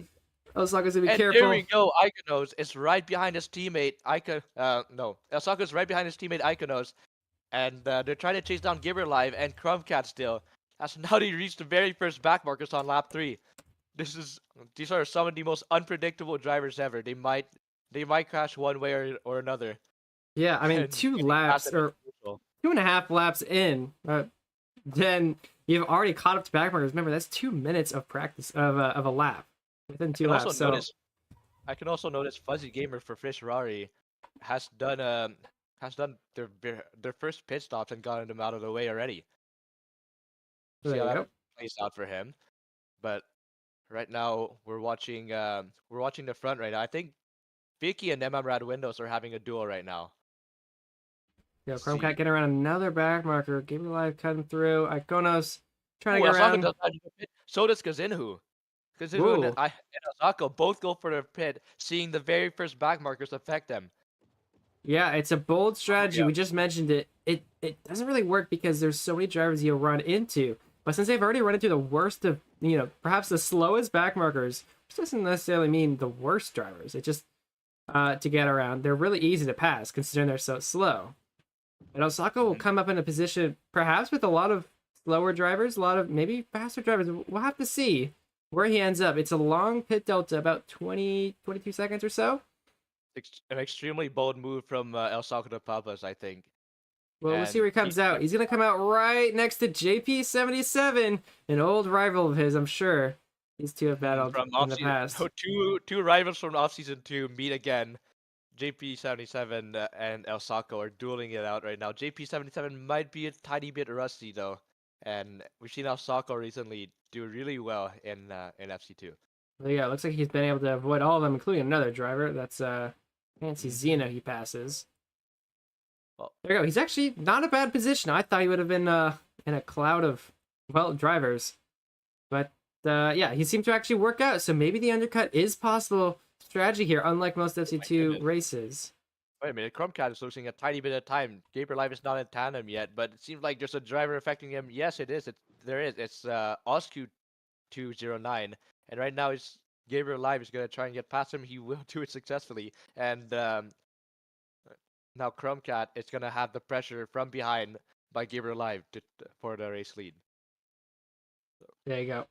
El Saco's gonna be careful. There we go. Iconos is right behind his teammate. El Saco's right behind his teammate Iconos, and they're trying to chase down Gabriel Live and Crumbcat still. As now they reach the very first backmarkers on lap 3. These are some of the most unpredictable drivers ever. They might crash one way or another. Yeah, I mean, 2 laps or 2.5 laps in, then you've already caught up to backmarkers. Remember, that's 2 minutes of practice of a lap within 2 laps. I can also notice Fuzzy Gamer for Fish Rari has done their first pit stops and gotten them out of the way already. See how that plays out for him. But right now we're watching the front right now. I think Vicky and Nemamrad Windows are having a duel right now. Yeah, Crumbcat getting around another backmarker. Gabriel Live cutting through. Iconos trying to get around. So does Kazinhu. Kazinhu and El Saco both go for the pit, seeing the very first backmarkers affect them. Yeah, it's a bold strategy. We just mentioned it. It doesn't really work because there's so many drivers you'll run into. But since they've already run into the worst of, perhaps the slowest backmarkers, which doesn't necessarily mean the worst drivers. It just to get around. They're really easy to pass considering they're so slow. And El Saco will come up in a position perhaps with a lot of slower drivers, a lot of maybe faster drivers. We'll have to see where he ends up. It's a long pit delta, about 22 seconds or so. An extremely bold move from El Saco de Papas, I think. Well, we'll see where he comes out. He's going to come out right next to JP77, an old rival of his, I'm sure. These two have battled in the past. So two rivals from off-season 2 meet again. JP77 and El Saco are dueling it out right now. JP77 might be a tiny bit rusty though, and we've seen El Saco recently do really well in FC2. Well, yeah, it looks like he's been able to avoid all of them, including another driver. That's Fancy Xena he passes. Well, there you go. He's actually not a bad position. I thought he would have been in a cloud of, well, drivers. But yeah, he seemed to actually work out. So maybe the undercut is possible strategy here, unlike most FC2 races. Wait a minute, Chromcat is losing a tiny bit of time. Gabriel Live is not in tandem yet, but it seems like there's a driver affecting him. Yes, it is. There is. It's Oscu209, and right now it's Gabriel Live is gonna try and get past him. He will do it successfully, and now Chromcat is gonna have the pressure from behind by Gabriel Live for the race lead. There you go.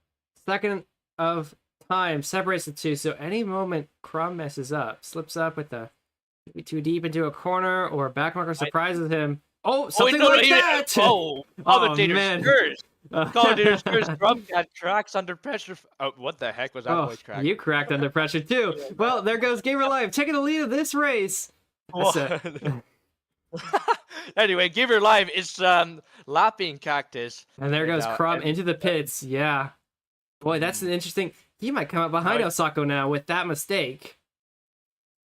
Second of time separates the two, so any moment Crumb messes up, slips up with the maybe too deep into a corner, or backmarker surprises him. Oh, something like that! Oh, man. Commentator's curse. Chromcat cracks under pressure. Oh, what the heck was that voice crack? You cracked under pressure too. Well, there goes Gabriel Live taking the lead of this race. Anyway, Gabriel Live is lapping Cactus. And there goes Crumb into the pits. Yeah. Boy, that's an interesting... He might come up behind El Saco now with that mistake.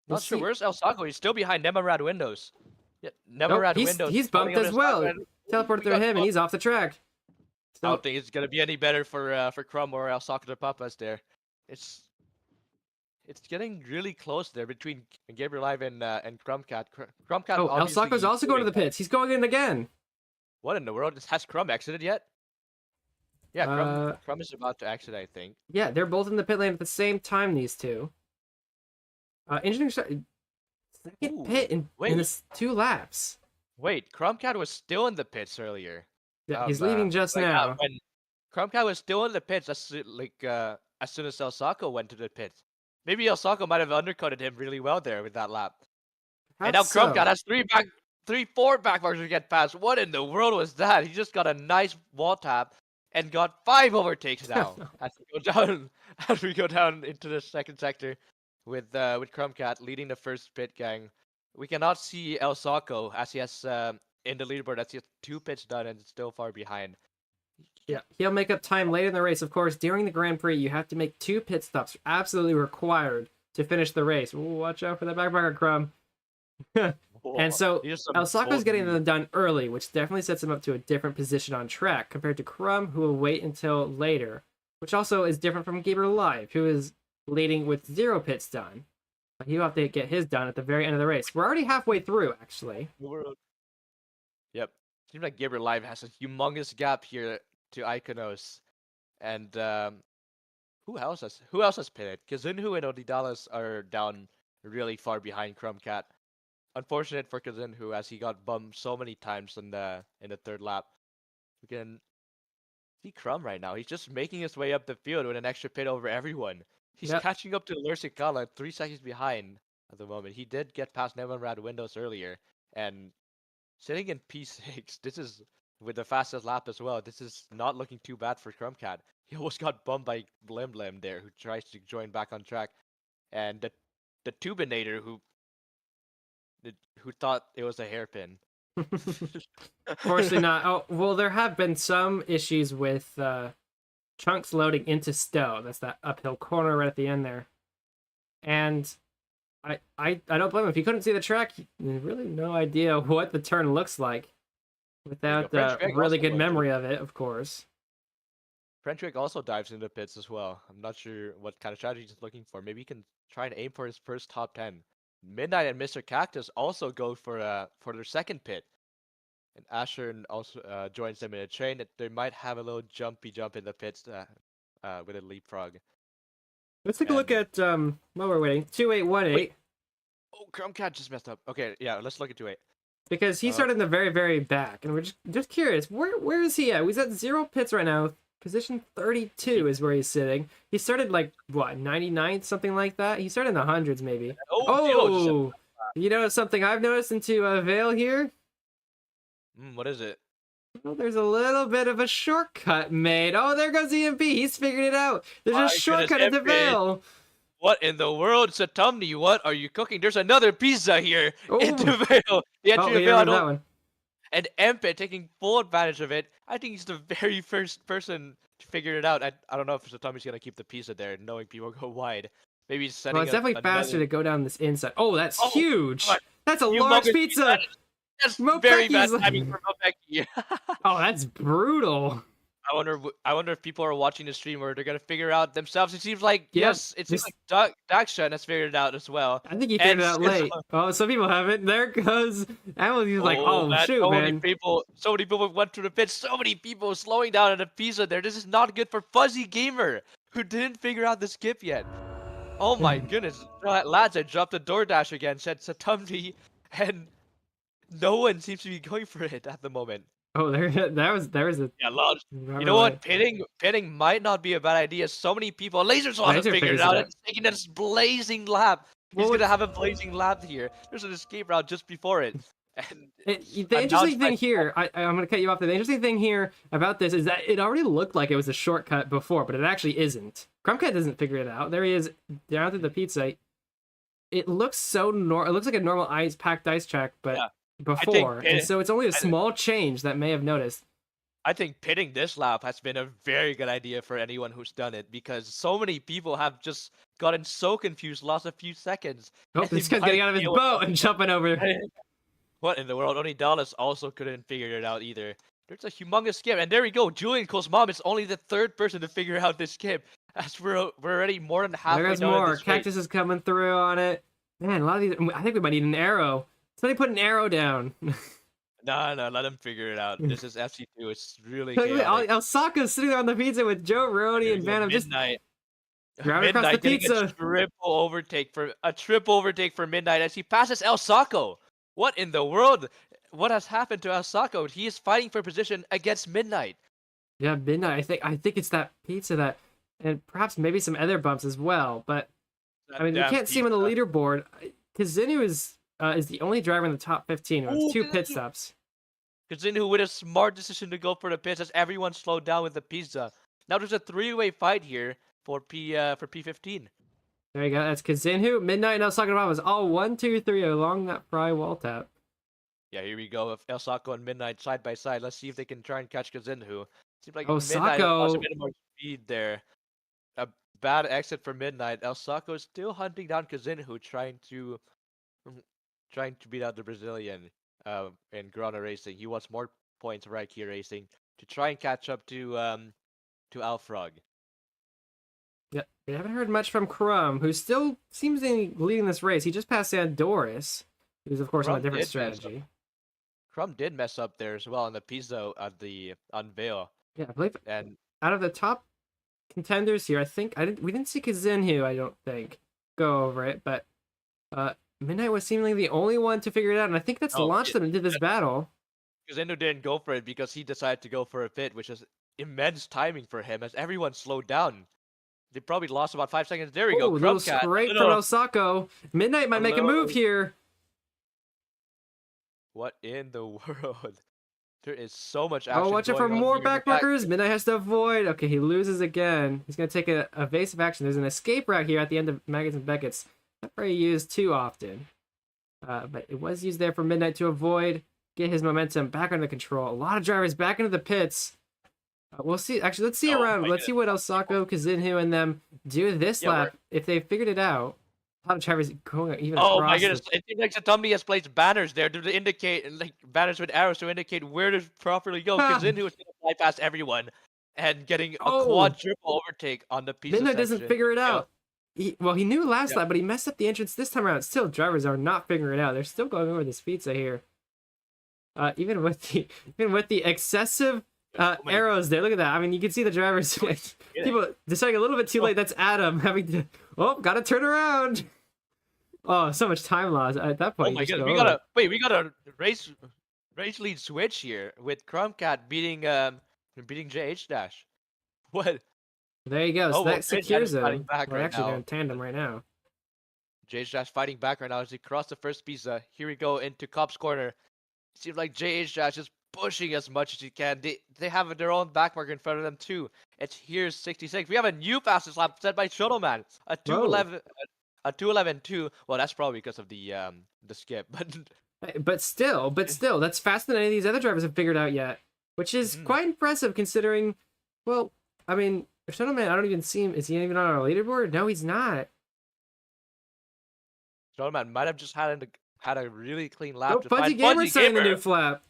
Not sure. Where's El Saco? He's still behind Nemarad Windows. Yeah, Nemarad Windows. He's bumped as well. Teleported through him, and he's off the track. So, I don't think it's gonna be any better for Crumb or El Saco to Papas there. It's getting really close there between Gabriel Live and Chromcat. Chromcat. Oh, El Saco's also going to the pits. He's going in again. What in the world? Has Crumb exited yet? Yeah, Crumb is about to exit, I think. Yeah, they're both in the pit lane at the same time, these two. Interesting. Second pit in this 2 laps. Wait, Chromcat was still in the pits earlier. Yeah, he's leaving just now. When Chromcat was still in the pits, as soon as El Saco went to the pits. Maybe El Saco might have undercutted him really well there with that lap. And now Chromcat has 4 backmarkers to get past. What in the world was that? He just got a nice wall tap and got 5 overtakes now as we go down into the second sector with Chromcat leading the first pit gang. We cannot see El Saco as he has in the leaderboard. That's just 2 pits done and it's still far behind. Yeah, he'll make up time later in the race. Of course, during the Grand Prix, you have to make 2 pit stops, absolutely required to finish the race. Ooh, watch out for that backmarker, Crumb. And so El Saco's getting them done early, which definitely sets him up to a different position on track compared to Crumb, who will wait until later, which also is different from Gabriel Live, who is leading with 0 pits done. But he'll have to get his done at the very end of the race. We're already halfway through, actually. Yep. Seems like Gabriel Live has a humongous gap here to Iconos. And who else has pitted? Kazunhu and Odidalas are down really far behind Chromcat. Unfortunate for Kazunhu as he got bummed so many times in the 3rd lap. We can see Crumb right now. He's just making his way up the field with an extra pit over everyone. He's catching up to Lursikala 3 seconds behind at the moment. He did get past Neverrad Windows earlier. And sitting in P6, this is with the fastest lap as well. This is not looking too bad for Chromcat. He almost got bumped by Blim Blim there, who tries to join back on track. And the Tubinator who thought it was a hairpin. Fortunately not. Oh, well, there have been some issues with chunks loading into Stowe. That's that uphill corner right at the end there. And I don't blame him. If he couldn't see the track, he really no idea what the turn looks like without really good memory of it, of course. Frenchwick also dives into pits as well. I'm not sure what kind of strategy he's looking for. Maybe he can try and aim for his first top 10. Midnight and Mr. Cactus also go for their second pit. And Asher also joins them in a train. They might have a little jumpy jump in the pits with a leapfrog. Let's take a look at while we're waiting. 2818. Wait. Oh, Chromcat just messed up. Okay, yeah, let's look at 28. Because he started in the very, very back, and we're just curious, where is he at? He's at 0 pits right now. Position 32 is where he's sitting. He started like what, 99th, something like that. He started in the hundreds, maybe. Oh, you know something I've noticed into Vale here? What is it? Well, there's a little bit of a shortcut made. Oh, there goes EMP. He's figured it out. There's a shortcut into Vale. What in the world, Satumni? What are you cooking? There's another pizza here in Oh, the veil. The oh, entry of yeah, veil. I remember that don't. one. And Empet taking full advantage of it. I think he's the very first person to figure it out. I don't know if Satomy's gonna keep the pizza there, knowing people go wide. Maybe he's Well, sending it's definitely faster another. to go down this inside. Oh, that's Oh my huge. That's a large humongous pizza! pizza. That's very bad Mopeki's. timing for Mopeki. Oh, that's brutal. I wonder if people are watching the stream or they're gonna figure out themselves. It seems like Yep. yes, it seems like Dakshan has figured it out as well. I think he And figured it out late. Oh, some people haven't. There goes Emily's like, oh oh man, shoot, man. so many people went to the pit. So many people slowing down at a pizza there. This is not good for Fuzzy Gamer, who didn't figure out the skip yet. Oh my goodness, lads! I dropped the DoorDash again. Said Satumdi, and no one seems to be going for it at the moment. Oh, there was a. Yeah, launch. You know what? Pitting might not be a bad idea. So many people. Laser Sauce has Laser figured figures it out. it out. It's taking this blazing lap. He's Well, gonna have a blazing lap here. There's an escape route just before it. And The interesting thing here, I'm going to cut you off. The interesting thing here about this is that it already looked like it was a shortcut before, but it actually isn't. Crumbcat doesn't figure it out. There he is down to the pizza. It looks so it looks like a normal packed ice track, but before, and so it's only a small change that may have noticed. I think pitting this lap has been a very good idea for anyone who's done it because so many people have just gotten so confused, lost a few seconds. Oh, this guy's getting out of his boat and jumping over. What in the world? Only Dallas also couldn't figure it out either. There's a humongous skip, and there we go. Julian Cole's mom is only the third person to figure out this skip, as we're already more than halfway There's done. more. This Cactus is coming through on it. Man, a lot of these. I think we might need an arrow. Somebody put an arrow down. No, let him figure it out. This is FC2. It's really Look chaotic. at Osaka's sitting there on the pizza with Joe Roni and Venom just Midnight. grabbing across the Midnight getting pizza. a triple overtake for Midnight as he passes El Sako. What in the world? What has happened to El Sako? He is fighting for position against Midnight. Yeah, Midnight. I think it's that pizza that, and perhaps maybe some other bumps as well. But I mean, you can't see him on the leaderboard. Kazinu is the only driver in the top 15 with 2 pit stops. Kazinu with a smart decision to go for the pits as everyone slowed down with the pizza. Now there's a 3-way fight here for P15. There you go. That's Kazinu. Midnight and El Sako was all 1, 2, 3 along that fry wall tap. Yeah, here we go. El Sako and Midnight side by side. Let's see if they can try and catch Kazinu. Seems like Midnight Sako. lost a bit more speed there. A bad exit for Midnight. El Sako is still hunting down Kazinu, trying to beat out the Brazilian in Grana Racing. He wants more points right here racing to try and catch up to Alfrog. Yeah, we haven't heard much from Crumb, who still seems to be leading this race. He just passed Doris, who's of course on a different strategy. Crumb did mess up there as well on the pizza at the unveil. Yeah, I believe. And out of the top contenders here, I think we didn't see Kazinu, I don't think, go over it, but Midnight was seemingly the only one to figure it out, and I think that's launched them into this battle. Kazinu didn't go for it because he decided to go for a pit, which is immense timing for him as everyone slowed down. They probably lost about 5 seconds. There we go. Little scrape from El Sako. Midnight might make a move here. What in the world? There is so much action. Oh, watch out for more backmarkers. Midnight has to avoid. Okay, he loses again. He's going to take a evasive action. There's an escape route here at the end of Maggots and Beckett's. Not very used too often. But it was used there for Midnight to avoid, get his momentum back under control. A lot of drivers back into the pits. We'll see. Actually, let's see around. Let's see what El Sako, Kazinu, and them do this lap. If they figured it out, a lot of drivers going even across. Oh my goodness! It seems like Satumbi has placed banners there to indicate, like banners with arrows to indicate where to properly go. Kazinu is going to fly past everyone and getting a quadruple overtake on the pizza Midnight doesn't figure it out. He knew last lap, but he messed up the entrance this time around. Still, drivers are not figuring it out. They're still going over this pizza here. Even with the excessive arrows there. Look at that. I mean, you can see the drivers. People deciding a little bit too late. That's Adam having to. Oh, gotta turn around. Oh, so much time loss at that point. Oh my goodness, we got a race lead switch here with Crumbcat beating JH Dash. What? There you go. So that secures them. We're actually now. in tandem right now. JH Dash fighting back right now as he crossed the first pizza. Here we go into Cop's corner. Seems like JH Dash is pushing as much as he can. They have their own back marker in front of them too. It's here's 66. We have a new fastest lap set by Shotoman. A Whoa. 2:11, a 2:11.2. Well, that's probably because of the skip, but But still, that's faster than any of these other drivers have figured out yet, which is quite impressive considering. Well, I mean, Shotoman, I don't even see him. Is he even on our leaderboard? No, he's not. Shotoman might have just had a really clean lap. Oh, to Fuzzy find Gamer's starting the Gamer. new flap.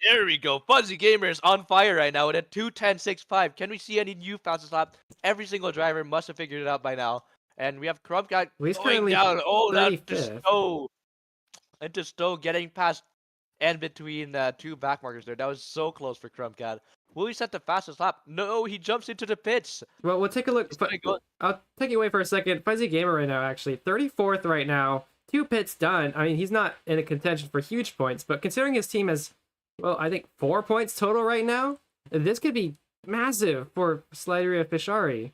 There we go. Fuzzy Gamer is on fire right now at a 2:10.65. Can we see any new fastest lap? Every single driver must have figured it out by now. And we have Crumpcat Well, he's going currently down. Oh, that's 35th. Stowe. Into Stowe getting past and between two back markers there. That was so close for Crumpcat. Will he set the fastest lap? No, he jumps into the pits. Well, we'll take a look. I'll take you away for a second. Fuzzy Gamer right now, actually 34th right now. 2 pits done. I mean, he's not in a contention for huge points, but considering his team has, well, I think 4 points total right now, this could be massive for Slideria Fishari.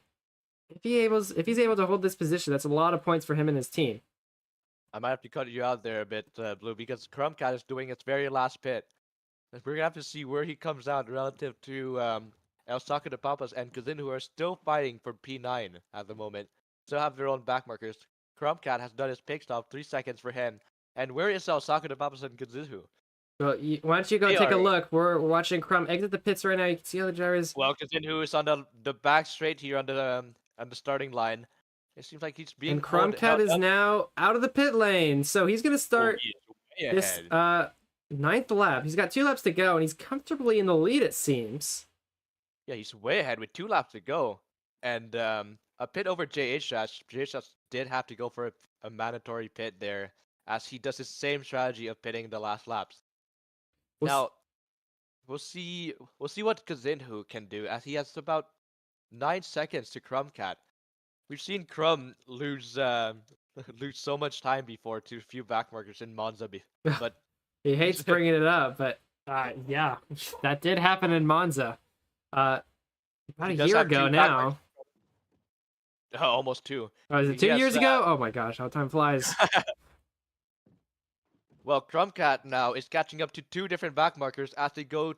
If he's able to hold this position, that's a lot of points for him and his team. I might have to cut you out there a bit, Blue, because Crumpcat is doing its very last pit. And we're going to have to see where he comes out relative to El Saka de Papas and Kazin, who are still fighting for P9 at the moment. Still have their own back markers. Crumpcat has done his pit stop, 3 seconds for him. And where is El Saka de Papas and Kazuhu? Well, why don't you go take a look? We're watching Crumb exit the pits right now. You can see all the drivers. Well, Kazuhu is on the back straight here on the starting line. It seems like he's being. And Crumpcat is now out of the pit lane, so he's gonna start this 9th lap. He's got 2 laps to go, and he's comfortably in the lead. It seems. Yeah, he's way ahead with 2 laps to go, and a pit over JH. JH did have to go for a mandatory pit there, as he does the same strategy of pitting the last laps. Now, we'll see what Kazinhu can do, as he has about 9 seconds to Crumpcat. We've seen Crumb lose so much time before to a few back markers in Monza, but he hates bringing it up, but yeah, that did happen in Monza about a year ago now. Almost 2. Oh, is it 2 years ago? Oh my gosh, how time flies. Well, Crumpcat now is catching up to 2 different back markers as they go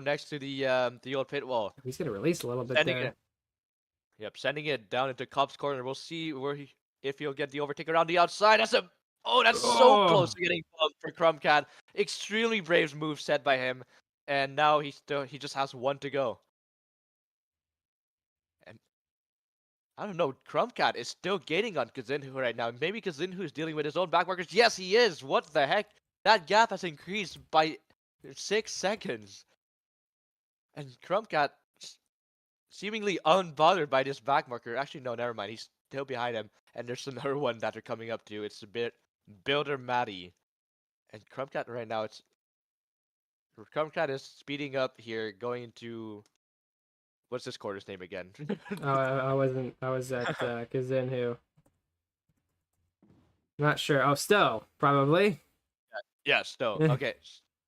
next to the old pit wall. He's gonna release a little bit there. Sending it down into Cobb's corner. We'll see if he'll get the overtake around the outside. That's so close to getting bumped for Crumpcat. Extremely brave move set by him, and now he just has 1 to go. And I don't know, Crumpcat is still gaining on Kazinhu right now. Maybe Kazinhu is dealing with his own back markers. Yes, he is. What the heck? That gap has increased by 6 seconds, and Crumpcat, seemingly unbothered by this back marker. Actually, no, never mind. He's still behind him. And there's another one that they're coming up to. It's a bit Builder Matty. And Crumpcat right now, Crumpcat is speeding up here, going into, what's this quarter's name again? I was at Kazinhu. Not sure. Oh, Stowe, probably. Yeah, Stowe. Okay.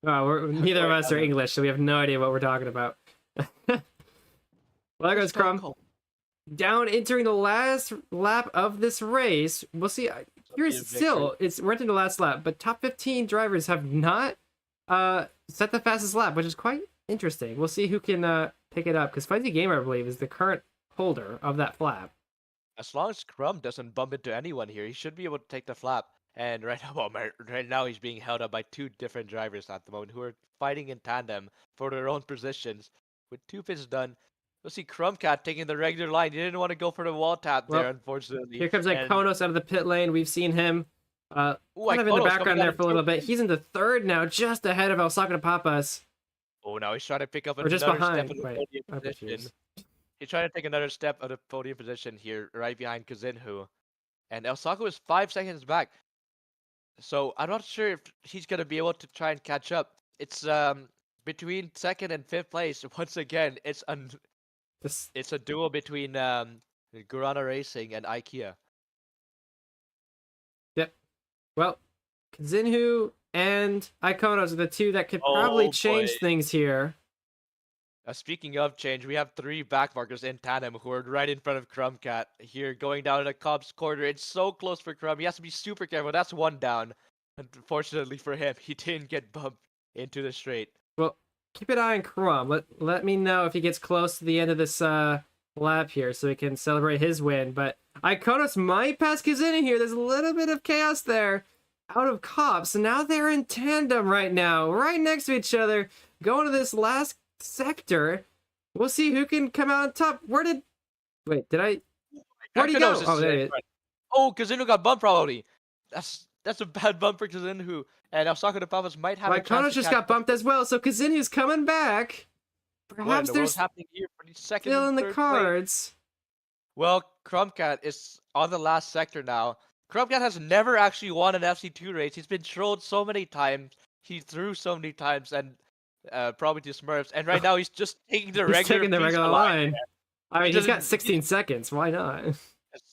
Neither of us are English, so we have no idea what we're talking about. Well, there goes Crumb. Down entering the last lap of this race. We'll see. We're entering the last lap, but top 15 drivers have not set the fastest lap, which is quite interesting. We'll see who can pick it up, because Fuzzy Gamer, I believe, is the current holder of that flap. As long as Crumb doesn't bump into anyone here, he should be able to take the flap. And right now he's being held up by 2 different drivers at the moment, who are fighting in tandem for their own positions. With 2 pits done, we'll see Crumpcat taking the regular line. He didn't want to go for the wall tap there, unfortunately. Here comes Konos out of the pit lane. We've seen him kind of in the background there for a little bit. He's into 3rd now, just ahead of El Saka de Papas. Oh, now he's trying to pick up another step of behind. the podium position. He's trying to take another step of the podium position here, right behind Kazinhu. And El Saka was 5 seconds back. So I'm not sure if he's going to be able to try and catch up. It's between 2nd and 5th place. Once again, it's a duel between Gurana Racing and IKEA. Yep. Well, Kazinhu and Ikonos are the 2 that could probably change things here. Speaking of change, we have 3 back markers in tandem who are right in front of Crumpcat here, going down in a Cobb's corner. It's so close for Crumb. He has to be super careful. That's 1 down. Unfortunately for him, he didn't get bumped into the straight. Well, keep an eye on Crumb. Let me know if he gets close to the end of this lap here, so we can celebrate his win. But Iconos might pass Kazin here. There's a little bit of chaos there, out of cops. So now they're in tandem right now, right next to each other, going to this last sector. We'll see who can come out on top. Where'd he go? Oh, there he is. Oh, Kazinu got bumped probably. That's a bad bump for Kazinu. And Osaka de Pavas might have a chance Iconos just got bumped as well, so Kazinu's coming back. Perhaps there's happening here for the second still in and the third cards. place. Well, Crumbcat is on the last sector now. Crumbcat has never actually won an FC2 race. He's been trolled so many times. He threw so many times, and probably to Smurfs. And right now he's just taking the regular line. I mean, he's got 16 seconds. Why not?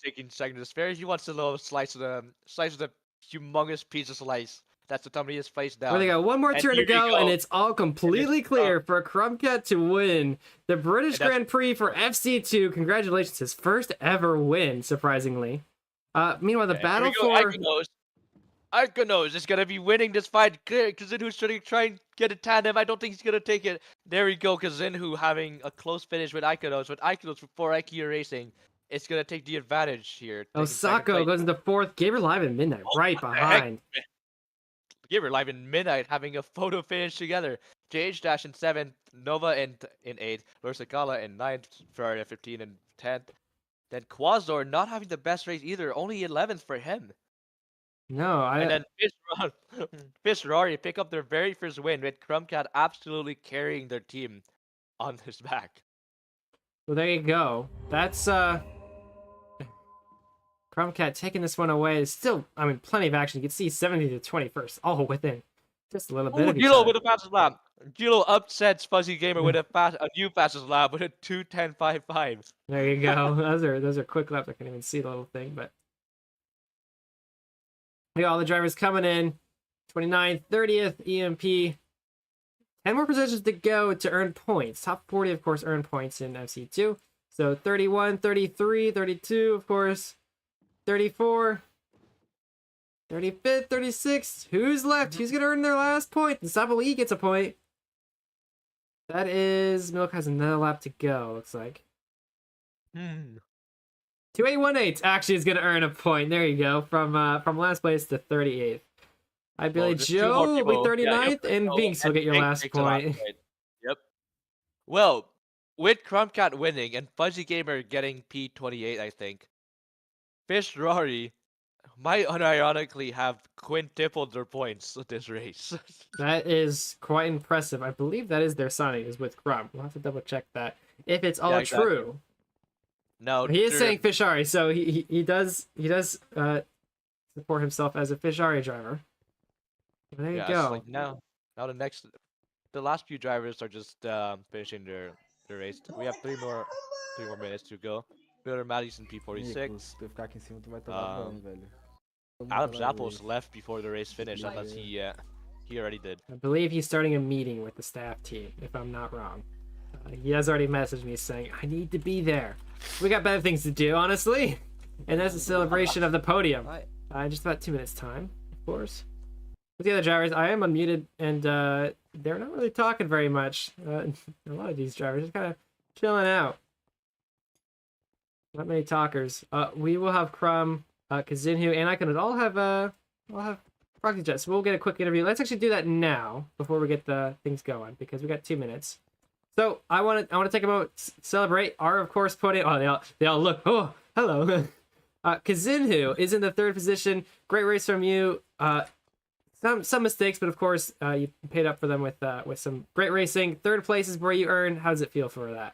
16 seconds to spare. He wants a little slice of the humongous piece of slice. That's the time he is face down. Well, they got one more turn to go, and it's all completely clear for Crumbcat to win the British Grand Prix for FC2. Congratulations, his first ever win, surprisingly. Meanwhile, the battle for Iconos is gonna be winning this fight. Kazinhu's trying to get a tandem. I don't think he's gonna take it. There we go. Kazinhu having a close finish with Iconos. With Iconos for IKEA Racing, it's gonna take the advantage here. Osako goes into fourth. Gabriel Live in Midnight, right behind. Gabriel Live in Midnight having a photo finish together. JH Dash in 7th, Nova in 8th, Lorsakala in 9th, Ferrari at 15 and 10th. Then Quasar not having the best race either, only 11th for him. No, And then Fish Ferrari pick up their very first win with Crumbcat absolutely carrying their team on his back. Well, there you go. That's Crumbcat taking this one away. Is still, I mean, plenty of action. You can see 70 to 21st, all within just a little bit. Gilo with a fastest lap. Gilo upsets Fuzzy Gamer with a new fastest lap with a 2:10.55. There you go. those are quick laps. I can't even see the little thing, but yeah, all the drivers coming in. 29th, 30th, EMP. 10 more positions to go to earn points. Top 40, of course, earn points in FC2. So 31, 33, 32, of course. 34, 35th, 36th. Who's left? Who's going to earn their last point? And Sabali gets a point. That is... Milk has another lap to go, looks like. 2818 actually is going to earn a point. There you go. From last place to 38th. I believe Joe will be 39th, and Vinks will get your last point. Yep. Well, with Crumbcat winning and Fuzzy Gamer getting P28, I think, Fish Rory might unironically have quintupled their points at this race. That is quite impressive. I believe that is their signing is with Crumb. We'll have to double check that. If it's all true. No, he is saying Fishari, so he does support himself as a Fishari driver. There you go. Like now the last few drivers are just finishing their race. We have three more minutes to go. Peter Madison P46. Adam Zappos left before the race finished, unless he already did. I believe he's starting a meeting with the staff team, if I'm not wrong. He has already messaged me saying, I need to be there. We got better things to do, honestly. And that's a celebration of the podium. Just about 2 minutes time, of course. With the other drivers, I am unmuted, and they're not really talking very much. A lot of these drivers just kind of chilling out. Not many talkers. We will have Crumb, Kazinhu, and I can all have Proxy Jet. So we'll get a quick interview. Let's actually do that now before we get the things going, because we got 2 minutes. So I want to take a moment to celebrate our, of course, podium. Oh, they all look. Oh, hello. Kazinhu is in the 3rd position. Great race from you. Some mistakes, but of course you paid up for them with some great racing. 3rd place is where you earn. How does it feel for that?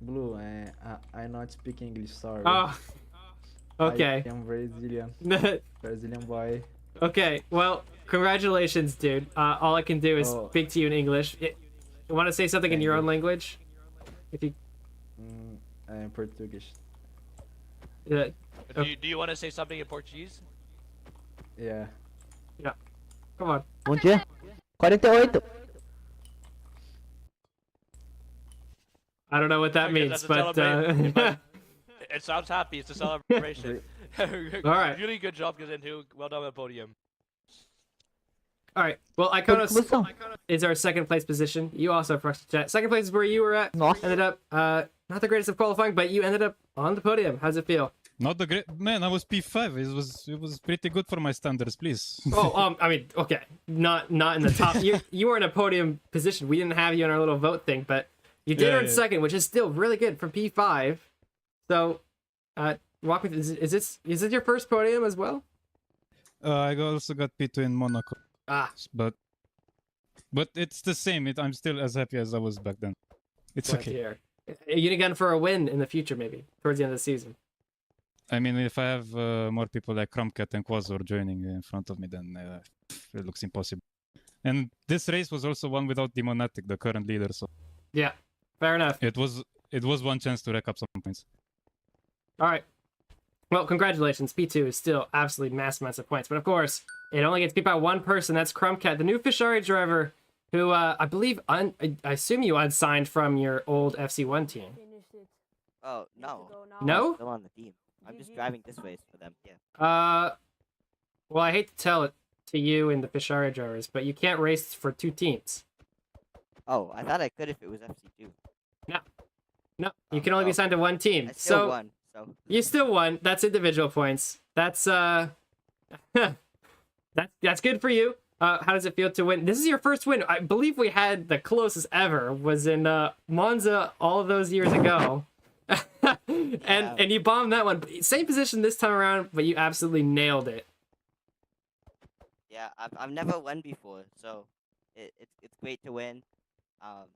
Blue, I not speak English, sorry. Oh, okay. I am Brazilian. Brazilian boy. Okay, well, congratulations, dude. All I can do is speak to you in English. You want to say something in your own language? If you... Portuguese. Do you want to say something in Portuguese? Yeah. Yeah. Come on. Bom dia. 48. I don't know what that means, but it sounds happy. It's a celebration. All right. Really good job, Kazinhu. Well done on the podium. All right. Well, Iconos Kumusta? is our second place position. You also have Proxy Chat. Second place is where you were at. Nice. Ended up not the greatest of qualifying, but you ended up on the podium. How's it feel? Not the great man. I was P5. It was pretty good for my standards. Please. Oh, I mean, okay, not in the top. You were in a podium position. We didn't have you in our little vote thing, but you did Yeah, earn yeah. second, which is still really good for P5. So, walk me. Is this your first podium as well? I also got P2 in Monaco, Ah, but it's the same. I'm still as happy as I was back then. It's glad to okay. hear. You again for a win in the future, maybe towards the end of the season. I mean, if I have more people like Chromcat and Quasar joining in front of me, then it looks impossible. And this race was also one without Demonatic, the current leader. So Yeah, fair enough. it was one chance to rack up some points. All right. Well, congratulations. P2 is still absolutely massive points. But of course, it only gets beat by one person. That's Chromcat, the new Fishari driver, who I believe, I assume you unsigned from your old FC1 team. Finished it. Oh, no. No? Still on the team. I'm just driving this race for them, yeah. Well, I hate to tell it to you and the Fishari drivers, but you can't race for two teams. Oh, I thought I could if it was FC2. No, you can only be assigned to one team. I still So won, so... you still won. That's individual points. That's that's good for you. How does it feel to win? This is your first win. I believe we had the closest ever was in Monza all of those years ago. and you bombed that one. Same position this time around, but you absolutely nailed it. Yeah, I've never won before, so it's great to win.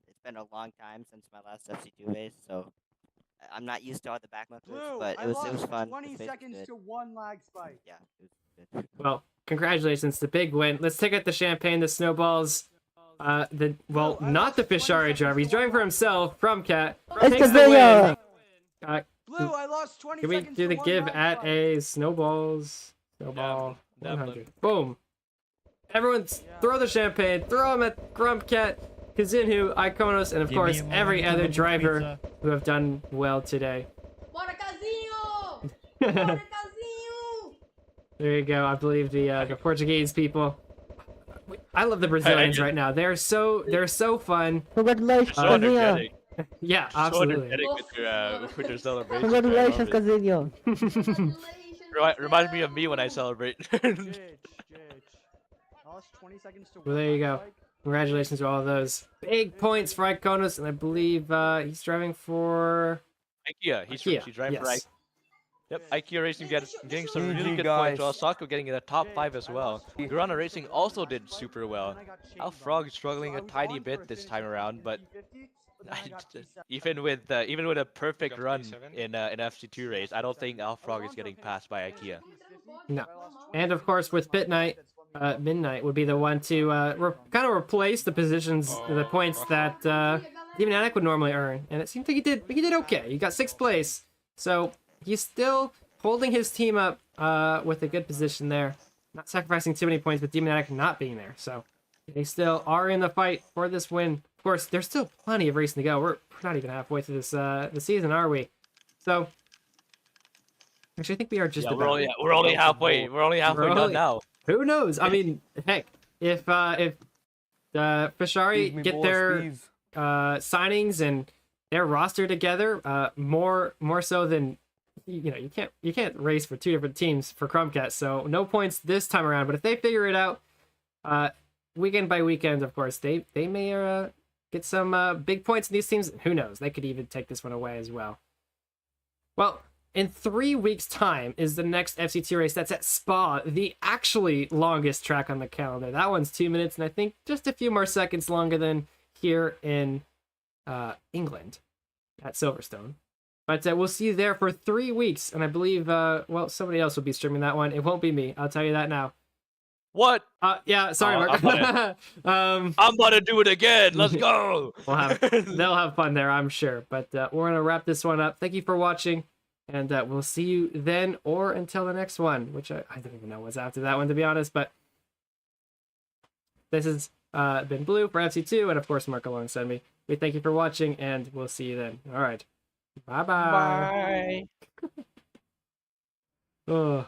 It's been a long time since my last FC2 race, so I'm not used to all the back markers, Blue, but I it was lost fun. 20 This race was seconds good. to 1 lag spike. Yeah, it was good. Well, congratulations, the big win. Let's take out the champagne, the snowballs. Not the Fishari driver. He's driving for himself. Chromcat It's takes the the video. win. Blue, I lost 20 Can we seconds do the to 1 give lag at spike. a snowballs? Snowball Definitely. 100. Boom. Everyone throw the champagne. Throw them at Chromcat, Kazinhu, Iconos, and of course every other driver who have done well today. Bora, Casinho! Bora, Casinho! There you go. I believe the Portuguese people. I love the Brazilians right now. They're so fun. Congratulations, So Casinho. energetic. Yeah, So absolutely. energetic with your celebration. Congratulations, Casinho. Congratulations. Reminds me of me when I celebrate. Jitch. I lost 20 seconds to 1 Well, there you lag go. spike. Congratulations to all of those big points for Iconos, and I believe he's driving for IKEA. He's driving for yes. Yep, IKEA Racing getting some really good points, while Sako getting in the top 5 as well. Gurana Racing also did super well. Al Frog struggling a tiny bit this time around, but even with a perfect run in an FC2 race, I don't think Al Frog is getting passed by IKEA. No. And of course, with Pit Night, Midnight would be the one to kind of replace the positions, the points that Demoniatic would normally earn. And it seems like he did okay. He got 6th place, so he's still holding his team up with a good position there, not sacrificing too many points, but Demoniatic not being there. So they still are in the fight for this win. Of course, there's still plenty of racing to go. We're not even halfway through this the season, are we? So actually, I think we are just about. We're only halfway. We're only halfway done now. Who knows? I mean, heck, if Fishari get their signings and their roster together, more so than you can't race for 2 different teams for Chromcat, so no points this time around. But if they figure it out, weekend by weekend, of course, they may get some big points in these teams. Who knows? They could even take this one away as well. Well, in 3 weeks' time is the next FC2 race. That's at Spa, the actually longest track on the calendar. That one's 2 minutes, and I think just a few more seconds longer than here in England at Silverstone. But we'll see you there for 3 weeks, and I believe, somebody else will be streaming that one. It won't be me. I'll tell you that now. What? Yeah, sorry, Oh, Mark. I'm gonna do it again. Let's go. They'll have fun there, I'm sure. But we're gonna wrap this one up. Thank you for watching. And we'll see you then or until the next one, which I don't even know what's after that one, to be honest. But this has been Blue for FC2, and of course, Mark alongside me. We thank you for watching, and we'll see you then. All right. Bye-bye. Bye. Oh.